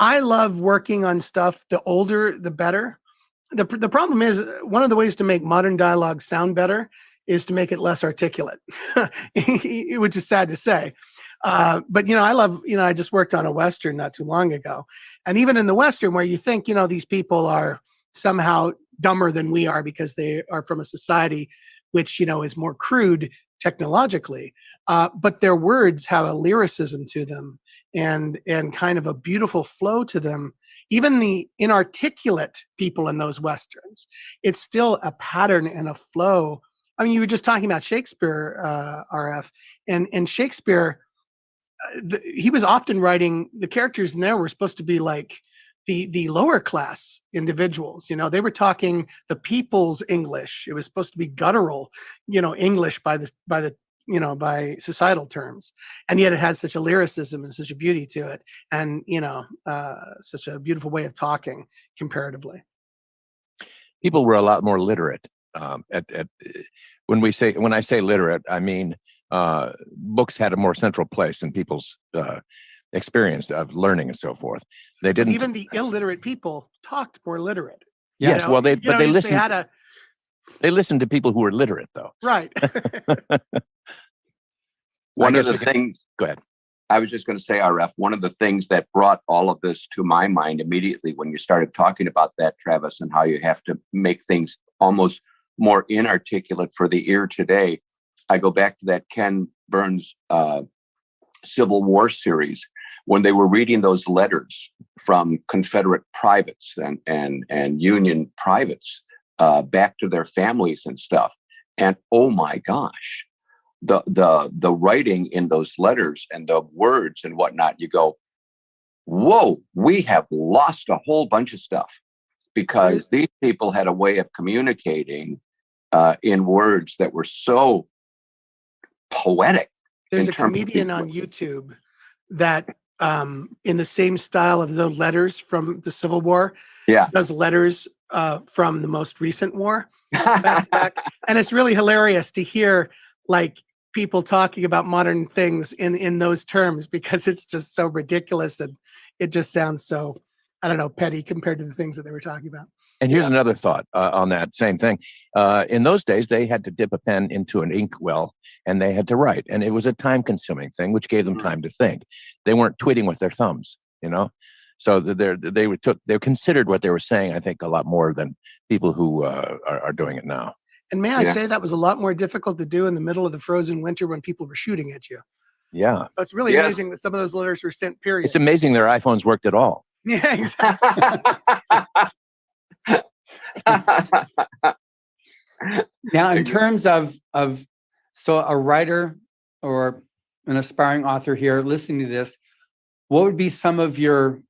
I love working on stuff. The older, the better. The problem is, one of the ways to make modern dialogue sound better is to make it less articulate, which is sad to say. But, I love, I just worked on a Western not too long ago. And even in the Western where you think, these people are somehow dumber than we are because they are from a society which, is more crude technologically, but their words have a lyricism to them and kind of a beautiful flow to them. Even the inarticulate people in those Westerns, it's still a pattern and a flow. I mean, you were just talking about Shakespeare, RF, and Shakespeare, he was often writing, the characters in there were supposed to be like the lower class individuals. They were talking the people's English. It was supposed to be guttural, English by societal terms, and yet it had such a lyricism and such a beauty to it, and such a beautiful way of talking comparatively. People were a lot more literate. When I say literate, I mean books had a more central place in people's experience of learning and so forth. They didn't. Even the illiterate people talked more literate. Yes, well, they listened. They listened to people who were literate, though. Right. One of the things. Go ahead. I was just going to say, RF. One of the things that brought all of this to my mind immediately when you started talking about that, Travis, and how you have to make things almost more inarticulate for the ear today. I go back to that Ken Burns Civil War series when they were reading those letters from Confederate privates and Union privates back to their families and stuff. And oh my gosh, the writing in those letters and the words and whatnot, you go, whoa, we have lost a whole bunch of stuff because these people had a way of communicating in words that were so poetic. There's a comedian on YouTube that in the same style of the letters from the Civil War, does letters from the most recent war back. And it's really hilarious to hear like people talking about modern things in those terms, because it's just so ridiculous and it just sounds so, I don't know, petty compared to the things that they were talking about. And here's another thought on that same thing. In those days, they had to dip a pen into an ink well and they had to write. And it was a time-consuming thing, which gave them time to think. They weren't tweeting with their thumbs, So they considered what they were saying, I think, a lot more than people who are doing it now. And may I say that was a lot more difficult to do in the middle of the frozen winter when people were shooting at you. Yeah. So it's really amazing that some of those letters were sent, period. It's amazing their iPhones worked at all. Yeah, exactly. Now, in terms of so a writer or an aspiring author here listening to this, what would be some of your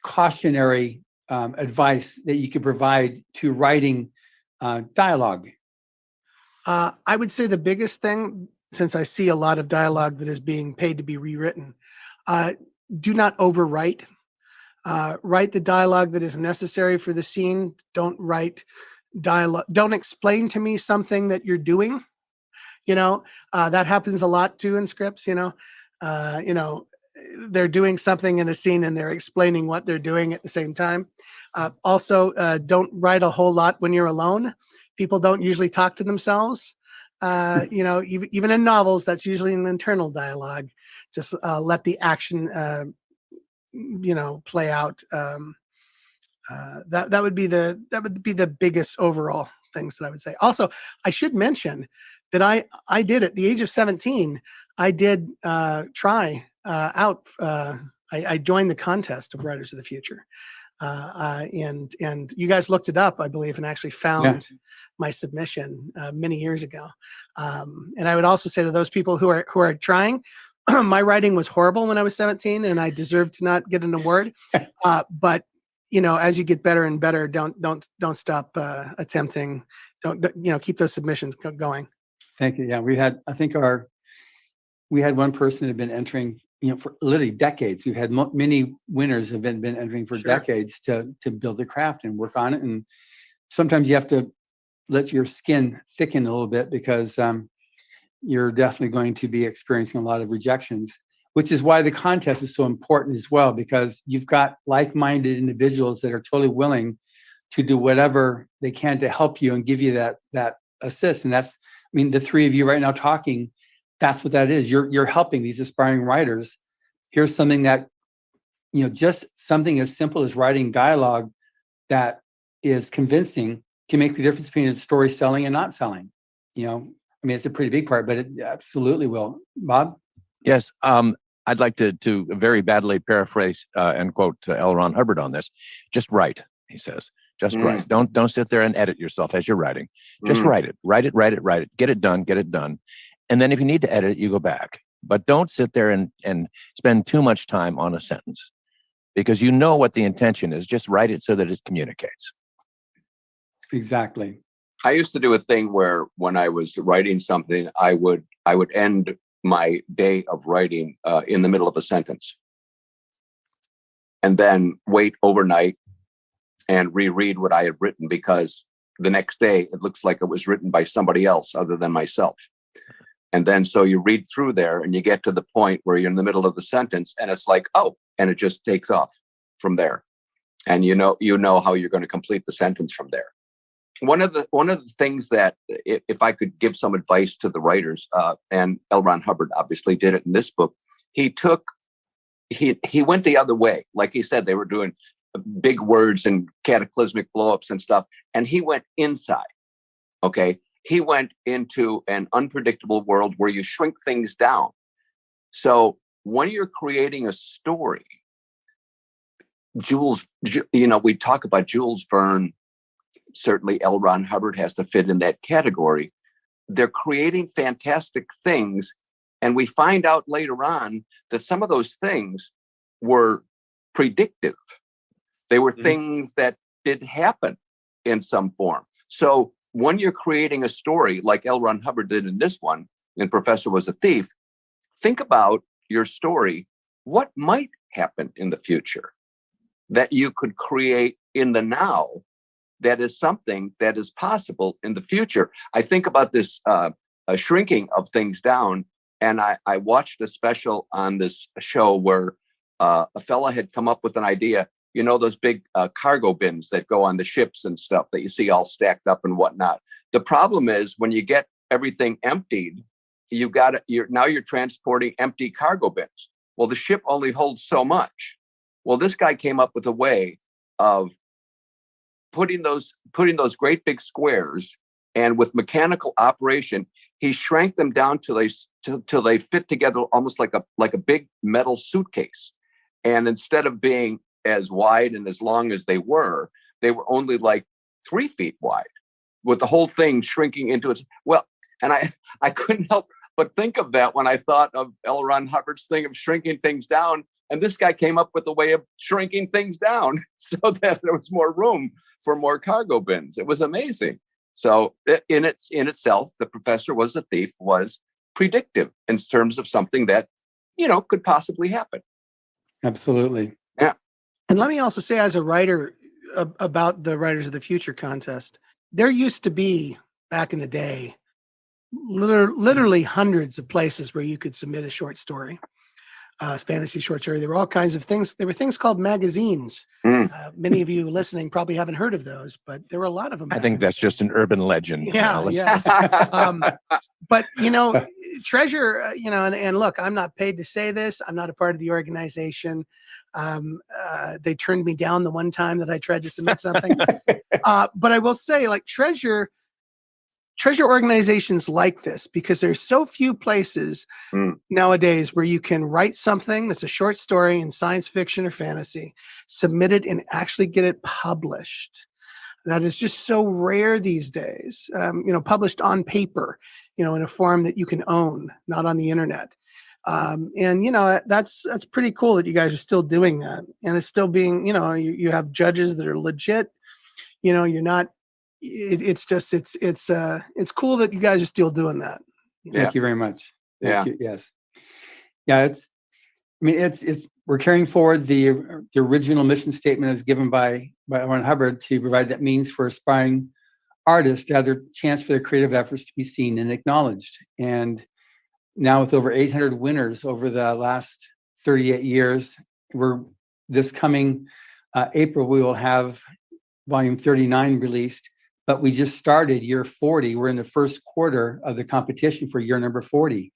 cautionary advice that you could provide to writing dialogue? I would say the biggest thing, since I see a lot of dialogue that is being paid to be rewritten, do not overwrite. Write the dialogue that is necessary for the scene. Don't write dialogue. Don't explain to me something that you're doing. That happens a lot too in scripts. They're doing something in a scene and they're explaining what they're doing at the same time. Also, don't write a whole lot when you're alone. People don't usually talk to themselves. Even in novels, that's usually an internal dialogue. Just let the action play out. That would be the biggest overall things that I would say. Also, I should mention that I did at the age of 17, I did try out. I joined the contest of Writers of the Future, and you guys looked it up, I believe, and actually found my submission many years ago. And I would also say to those people who are trying, my writing was horrible when I was 17, and I deserved to not get an award. But as you get better and better, don't stop attempting. Don't keep those submissions going. Thank you. Yeah, we had one person that had been entering, for literally decades. We've had many winners have been entering for decades to build the craft and work on it. And sometimes you have to let your skin thicken a little bit because you're definitely going to be experiencing a lot of rejections, which is why the contest is so important as well, because you've got like-minded individuals that are totally willing to do whatever they can to help you and give you that assist. And that's, I mean, the three of you right now talking, that's what that is. You're helping these aspiring writers. Here's something that, just something as simple as writing dialogue that is convincing can make the difference between a story selling and not selling. It's a pretty big part, but it absolutely will. Bob? Yes. I'd like to very badly paraphrase and quote L. Ron Hubbard on this. Just write, he says. Just write. Don't sit there and edit yourself as you're writing. Just write it. Write it. Get it done. And then if you need to edit it, you go back. But don't sit there and spend too much time on a sentence, because you know what the intention is. Just write it so that it communicates. Exactly. I used to do a thing where when I was writing something, I would end my day of writing in the middle of a sentence, and then wait overnight and reread what I had written, because the next day it looks like it was written by somebody else other than myself. And then so you read through there and you get to the point where you're in the middle of the sentence and it's like, oh, and it just takes off from there. And you know how you're going to complete the sentence from there. One of the things that, if I could give some advice to the writers, and L. Ron Hubbard obviously did it in this book, he went the other way. Like he said, they were doing big words and cataclysmic blowups and stuff, and he went inside. Okay, he went into an unpredictable world where you shrink things down. So when you're creating a story, we talk about Jules Verne. Certainly L. Ron Hubbard has to fit in that category. They're creating fantastic things. And we find out later on that some of those things were predictive. They were things that did happen in some form. So when you're creating a story like L. Ron Hubbard did in this one, and Professor was a thief, think about your story. What might happen in the future that you could create in the now? That is something that is possible in the future. I think about this shrinking of things down, and I watched a special on this show where a fella had come up with an idea. Those big cargo bins that go on the ships and stuff that you see all stacked up and whatnot. The problem is when you get everything emptied, you're transporting empty cargo bins. Well, the ship only holds so much. Well, this guy came up with a way of putting those great big squares, and with mechanical operation, he shrank them down till they fit together almost like a big metal suitcase. And instead of being as wide and as long as they were only like 3 feet wide, with the whole thing shrinking into its and I couldn't help but think of that when I thought of L. Ron Hubbard's thing of shrinking things down. And this guy came up with a way of shrinking things down so that there was more room for more cargo bins. It was amazing. So in itself, The Professor Was a Thief was predictive in terms of something that, could possibly happen. Absolutely. Yeah. And let me also say, as a writer, about the Writers of the Future contest, there used to be, back in the day, literally hundreds of places where you could submit a short story. Fantasy short story. There were all kinds of things. There were things called magazines. Many of you listening probably haven't heard of those, but there were a lot of them. I think that's just an urban legend. Yeah. But Treasure, and look, I'm not paid to say this. I'm not a part of the organization. They turned me down the one time that I tried to submit something. But I will say, like Treasure organizations like this, because there's so few places nowadays where you can write something that's a short story in science fiction or fantasy, submit it, and actually get it published. That is just so rare these days. Published on paper, in a form that you can own, not on the internet. That's pretty cool that you guys are still doing that, and it's still being, you have judges that are legit. You're not. It's cool that you guys are still doing that. Thank you very much. Thank you. Yes. Yeah. We're carrying forward the original mission statement as given by Ron Hubbard to provide that means for aspiring artists to have their chance for their creative efforts to be seen and acknowledged. And now with over 800 winners over the last 38 years, this coming April, we will have volume 39 released. but we just started year 40. We're in the first quarter of the competition for year number 40.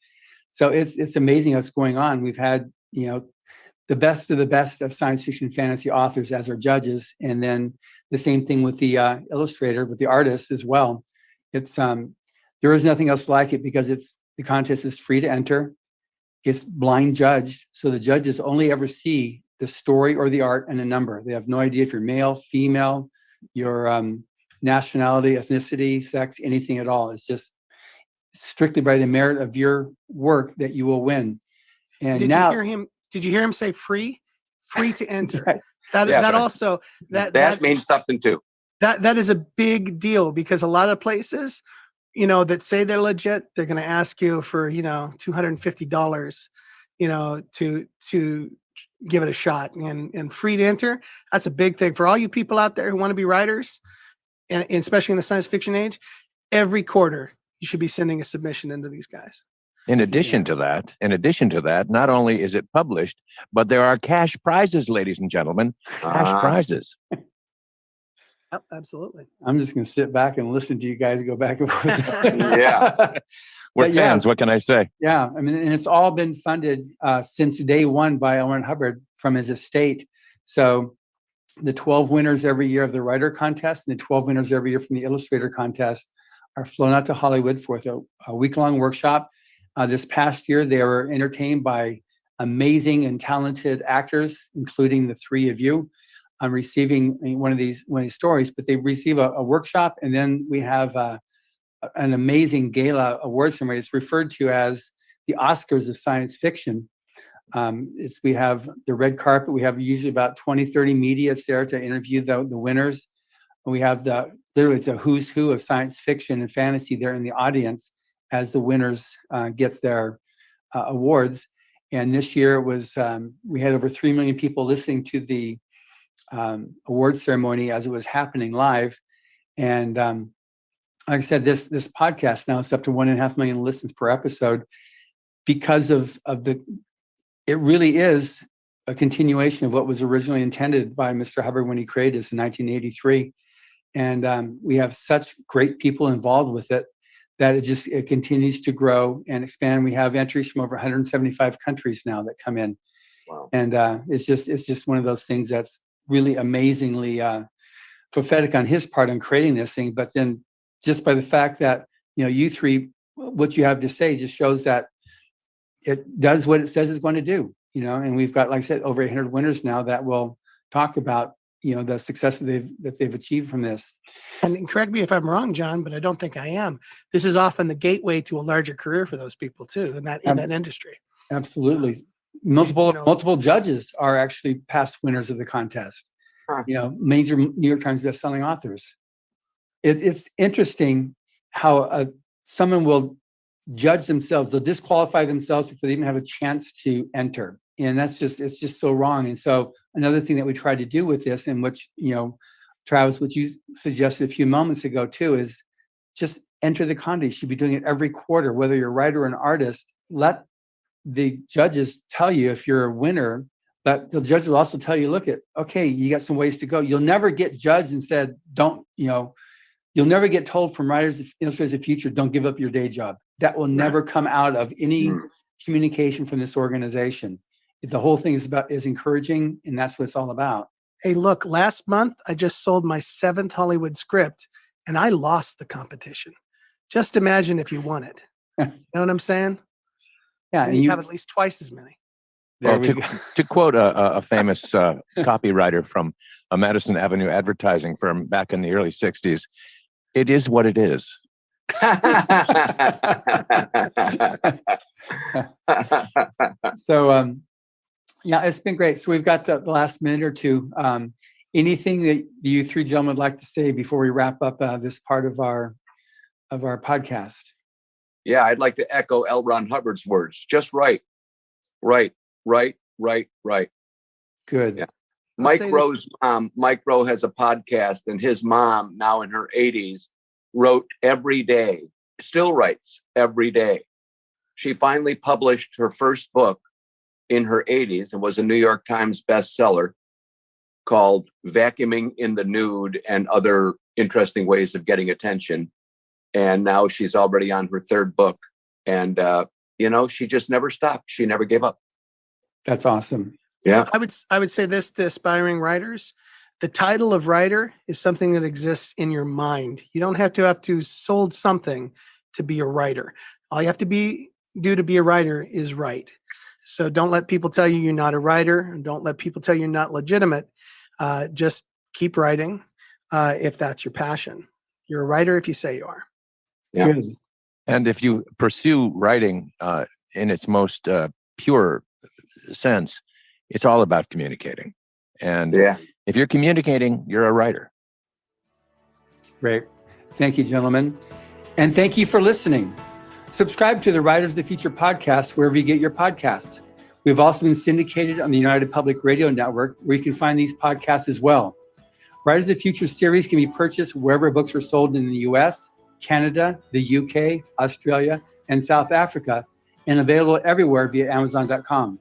So it's amazing what's going on. We've had, the best of science fiction fantasy authors as our judges. And then the same thing with the illustrator, with the artists as well. It's there is nothing else like it because the contest is free to enter. It's blind judged. So the judges only ever see the story or the art and a number. They have no idea if you're male, female, your nationality, ethnicity, sex, anything at all. It's just strictly by the merit of your work that you will win. And did now, you hear him say free to enter? Right. That also that means something too. That is a big deal because a lot of places, that say they're legit, they're going to ask you for $250, to give it a shot. And free to enter, that's a big thing for all you people out there who want to be writers, and especially in the science fiction age. Every quarter, you should be sending a submission into these guys. In addition to that, not only is it published, but there are cash prizes, ladies and gentlemen. Cash prizes. Yep, absolutely. I'm just going to sit back and listen to you guys go back and forth. Yeah. We're fans. What can I say? Yeah. I mean, and it's all been funded since day one by L. Ron Hubbard from his estate. So the 12 winners every year of the writer contest and the 12 winners every year from the illustrator contest are flown out to Hollywood for a week-long workshop. This past year, they were entertained by amazing and talented actors, including the three of you. I'm receiving one of these stories, but they receive a workshop, and then we have an amazing gala award ceremony. It's referred to as the Oscars of science fiction. We have the red carpet. We have usually about 20, 30 media there to interview the winners. And we have literally it's a who's who of science fiction and fantasy there in the audience as the winners get their awards. And this year it was we had over 3 million people listening to the award ceremony as it was happening live. And like I said, this podcast now is up to 1.5 million listens per episode because of it really is a continuation of what was originally intended by Mr. Hubbard when he created this in 1983. And we have such great people involved with it that it continues to grow and expand. We have entries from over 175 countries now that come in. Wow. And it's just one of those things that's really amazingly prophetic on his part on creating this thing. But then just by the fact that, you three, what you have to say just shows that it does what it says it's going to do, and we've got, like I said, over 800 winners now that will talk about, the success that they've achieved from this. And correct me if I'm wrong, John, but I don't think I am. This is often the gateway to a larger career for those people too, in that industry. Absolutely. Multiple judges are actually past winners of the contest. Huh. Major New York Times bestselling authors. It's interesting how someone will judge themselves. They'll disqualify themselves before they even have a chance to enter. And it's just so wrong. And so another thing that we try to do with this, and which, Travis, what you suggested a few moments ago too, is just enter the contest. You should be doing it every quarter, whether you're a writer or an artist. Let the judges tell you if you're a winner, but the judge will also tell you, okay, you got some ways to go. You'll never get judged and said, you'll never get told from writers, illustrators of the future, don't give up your day job. That will never come out of any communication from this organization. The whole thing is encouraging, and that's what it's all about. Hey, look, last month I just sold my 7th Hollywood script and I lost the competition. Just imagine if you won it. You know what I'm saying? Yeah. And you have at least twice as many. Well, to quote a famous copywriter from a Madison Avenue advertising firm back in the early 60s, it is what it is. So, yeah, it's been great. So we've got the last minute or two. Anything that you three gentlemen would like to say before we wrap up this part of our podcast? Yeah, I'd like to echo L. Ron Hubbard's words. Just right. Good. Yeah. Mike Rowe's mom, Mike Rowe has a podcast, and his mom, now in her 80s, wrote every day, still writes every day. She finally published her first book in her 80s and was a New York Times bestseller called Vacuuming in the Nude and Other interesting ways of getting attention. And now she's already on her third book. And, she just never stopped. She never gave up. That's awesome. Yeah. I would say this to aspiring writers. The title of writer is something that exists in your mind. You don't have to sold something to be a writer. All you have to do to be a writer is write. So don't let people tell you you're not a writer, and don't let people tell you you're not legitimate. Just keep writing if that's your passion. You're a writer if you say you are. Yeah. Good. And if you pursue writing in its most pure sense, it's all about communicating. And if you're communicating, you're a writer. Great. Thank you, gentlemen. And thank you for listening. Subscribe to the Writers of the Future podcast wherever you get your podcasts. We've also been syndicated on the United Public Radio Network, where you can find these podcasts as well. Writers of the Future series can be purchased wherever books are sold in the US, Canada, the UK, Australia, and South Africa, and available everywhere via Amazon.com.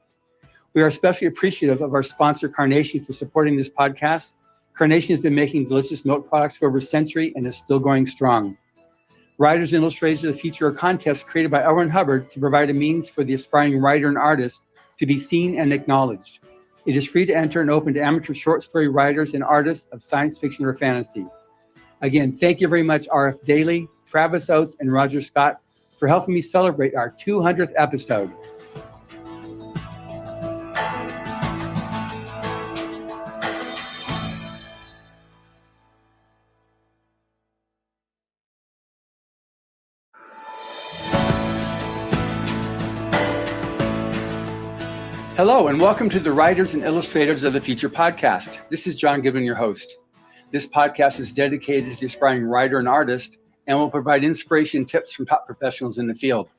We are especially appreciative of our sponsor, Carnation, for supporting this podcast. Carnation has been making delicious milk products for over a century and is still going strong. Writers and Illustrators of the Future, a contest created by L. Ron Hubbard to provide a means for the aspiring writer and artist to be seen and acknowledged. It is free to enter and open to amateur short story writers and artists of science fiction or fantasy. Again, thank you very much, R.F. Daley, Travis Oates, and Roger Scott for helping me celebrate our 200th episode. Hello, and welcome to the Writers and Illustrators of the Future podcast. This is John Gibbon, your host. This podcast is dedicated to the aspiring writer and artist and will provide inspiration and tips from top professionals in the field.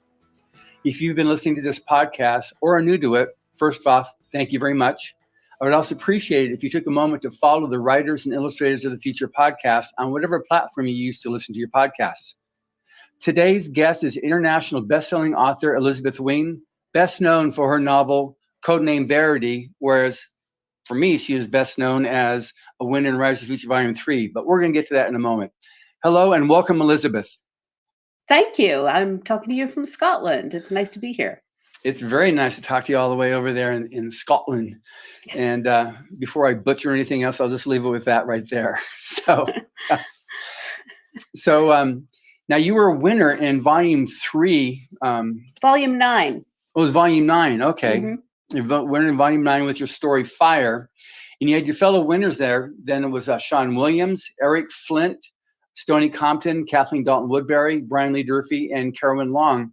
If you've been listening to this podcast or are new to it, first off, thank you very much. I would also appreciate it if you took a moment to follow the Writers and Illustrators of the Future podcast on whatever platform you use to listen to your podcasts. Today's guest is international best-selling author Elizabeth Wing, best known for her novel Codename Verity, whereas for me, she is best known as a winner in Writers of the Future Volume 3, but we're going to get to that in a moment. Hello and welcome, Elizabeth. Thank you. I'm talking to you from Scotland. It's nice to be here. It's very nice to talk to you all the way over there in Scotland. And before I butcher anything else, I'll just leave it with that right there. So now you were a winner in Volume 3. Volume 9. It was Volume 9. Okay. Mm-hmm. You winner in Volume 9 with your story Fire. And you had your fellow winners there. Then it was Sean Williams, Eric Flint, Stoney Compton, Kathleen Dalton Woodbury, Brian Lee Durfee, and Carolyn Long.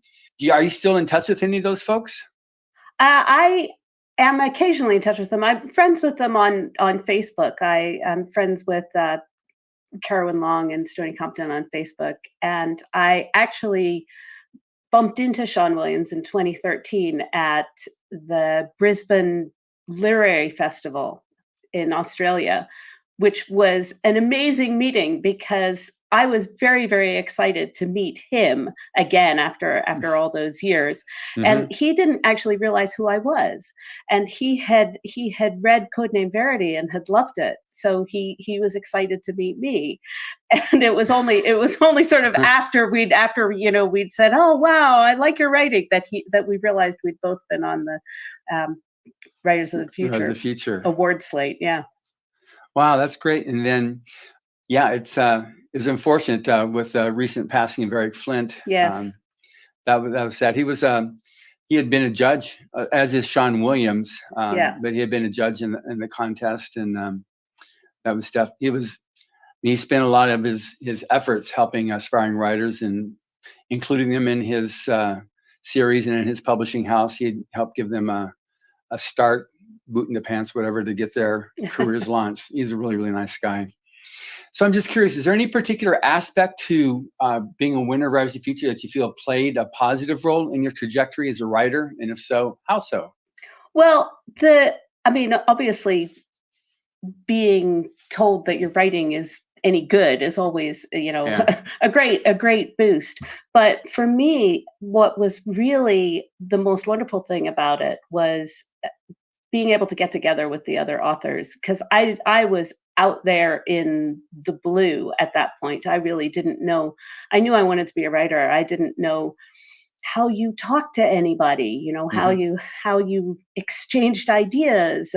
Are you still in touch with any of those folks? I am occasionally in touch with them. I'm friends with them on Facebook. I am friends with Carolyn Long and Stoney Compton on Facebook. And I actually bumped into Sean Williams in 2013 at the Brisbane Literary Festival in Australia, which was an amazing meeting because I was very, very excited to meet him again after all those years. Mm-hmm. And he didn't actually realize who I was. And he had read Codename Verity and had loved it. So he was excited to meet me. And it was only sort of after we'd said, "Oh wow, I like your writing," that we realized we'd both been on the Writers of the Future award slate. Yeah. Wow, that's great. And then it was unfortunate with recent passing of Eric Flint. Yes. That was sad. He had been a judge, as is Sean Williams. But he had been a judge in the contest, and that was tough. He spent a lot of his efforts helping aspiring writers and including them in his series and in his publishing house. He helped give them a start, boot in the pants, whatever, to get their careers launched. He's a really, really nice guy. So I'm just curious, is there any particular aspect to being a winner of Writers of the Future that you feel played a positive role in your trajectory as a writer? And if so, how so? Well, obviously being told that your writing is any good is always, a great boost. But for me, what was really the most wonderful thing about it was being able to get together with the other authors, because I was out there in the blue at that point. I really didn't know. I knew I wanted to be a writer. I didn't know how you talk to anybody, how you exchanged ideas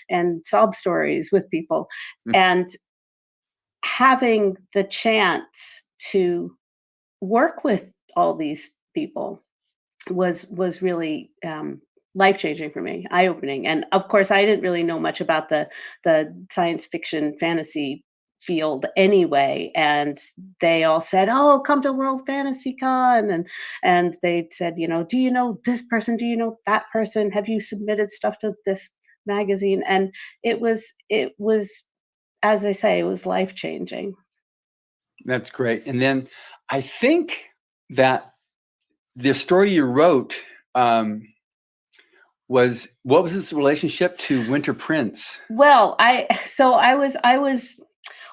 and sob stories with people. And having the chance to work with all these people was really life-changing for me, eye-opening. And of course, I didn't really know much about the science fiction fantasy field anyway. And they all said, "Oh, come to World Fantasy Con," and they said, "Do you know this person? Do you know that person? Have you submitted stuff to this magazine?" And it was, as I say, it was life-changing. That's great. And then I think that the story you wrote what was his relationship to Winter Prince? Well, I was,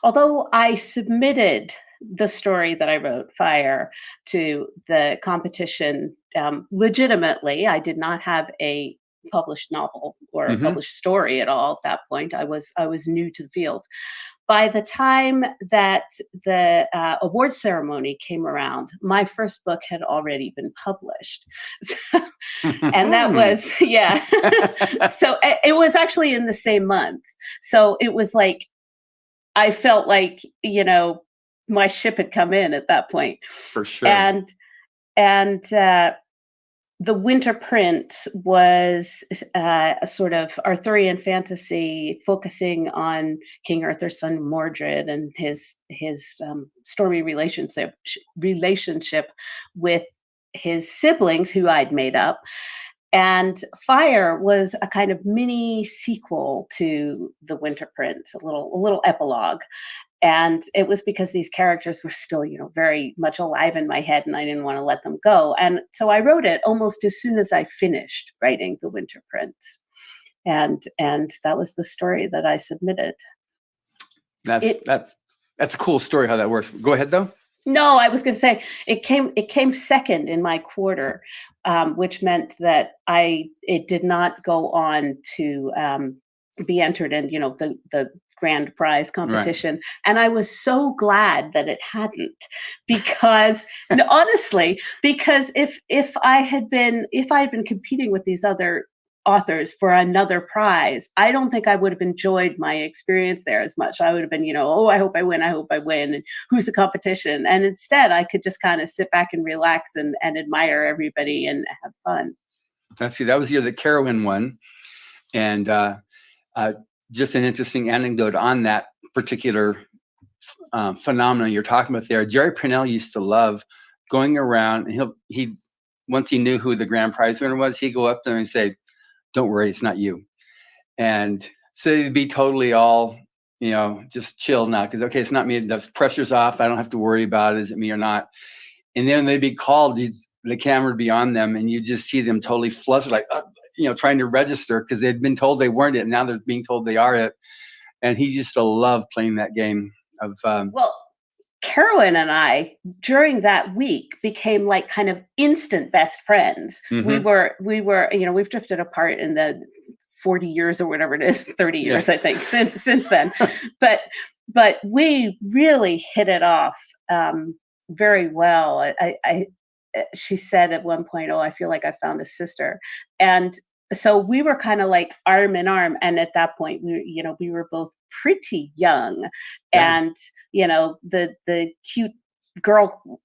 although I submitted the story that I wrote, Fire, to the competition legitimately. I did not have a published novel or a published story at all at that point. I was new to the field. By the time that the award ceremony came around, my first book had already been published. And that was, yeah. So it was actually in the same month. So it was like, I felt like, my ship had come in at that point. For sure. And the Winter Prince was a sort of Arthurian fantasy focusing on King Arthur's son Mordred and his stormy relationship with his siblings, who I'd made up. And Fire was a kind of mini sequel to the Winter Prince, a little epilogue. And it was because these characters were still, very much alive in my head, and I didn't want to let them go. And so I wrote it almost as soon as I finished writing The Winter Prince. And that was the story that I submitted. That's a cool story how that works. Go ahead, though. No, I was going to say it came second in my quarter, which meant that it did not go on to be entered in, the grand prize competition. Right. And I was so glad that it hadn't, because honestly, because if I had been competing with these other authors for another prize, I don't think I would have enjoyed my experience there as much. I would have been, oh, I hope I win, and who's the competition? And instead I could just kind of sit back and relax and admire everybody and have fun. That was the year that Carowin won. And just an interesting anecdote on that particular phenomenon you're talking about there. Jerry Purnell used to love going around, and he once he knew who the grand prize winner was, he'd go up there and say, "Don't worry, it's not you." And so they'd be totally all, just chill now, because, okay, it's not me. The pressure's off. I don't have to worry about it. Is it me or not? And then they'd be called, the camera would be on them, and you just see them totally flustered, like, trying to register, because they'd been told they weren't it, and now they're being told they are it. And he used to love playing that game of. Well, Carowin and I, during that week, became like kind of instant best friends. Mm-hmm. We were, we've drifted apart in the 40 years or whatever it is, 30 years, I think, since then. But we really hit it off very well. She said at one point, "Oh, I feel like I found a sister." And so we were kind of like arm in arm. And at that point, we were both pretty young, and, the cute girl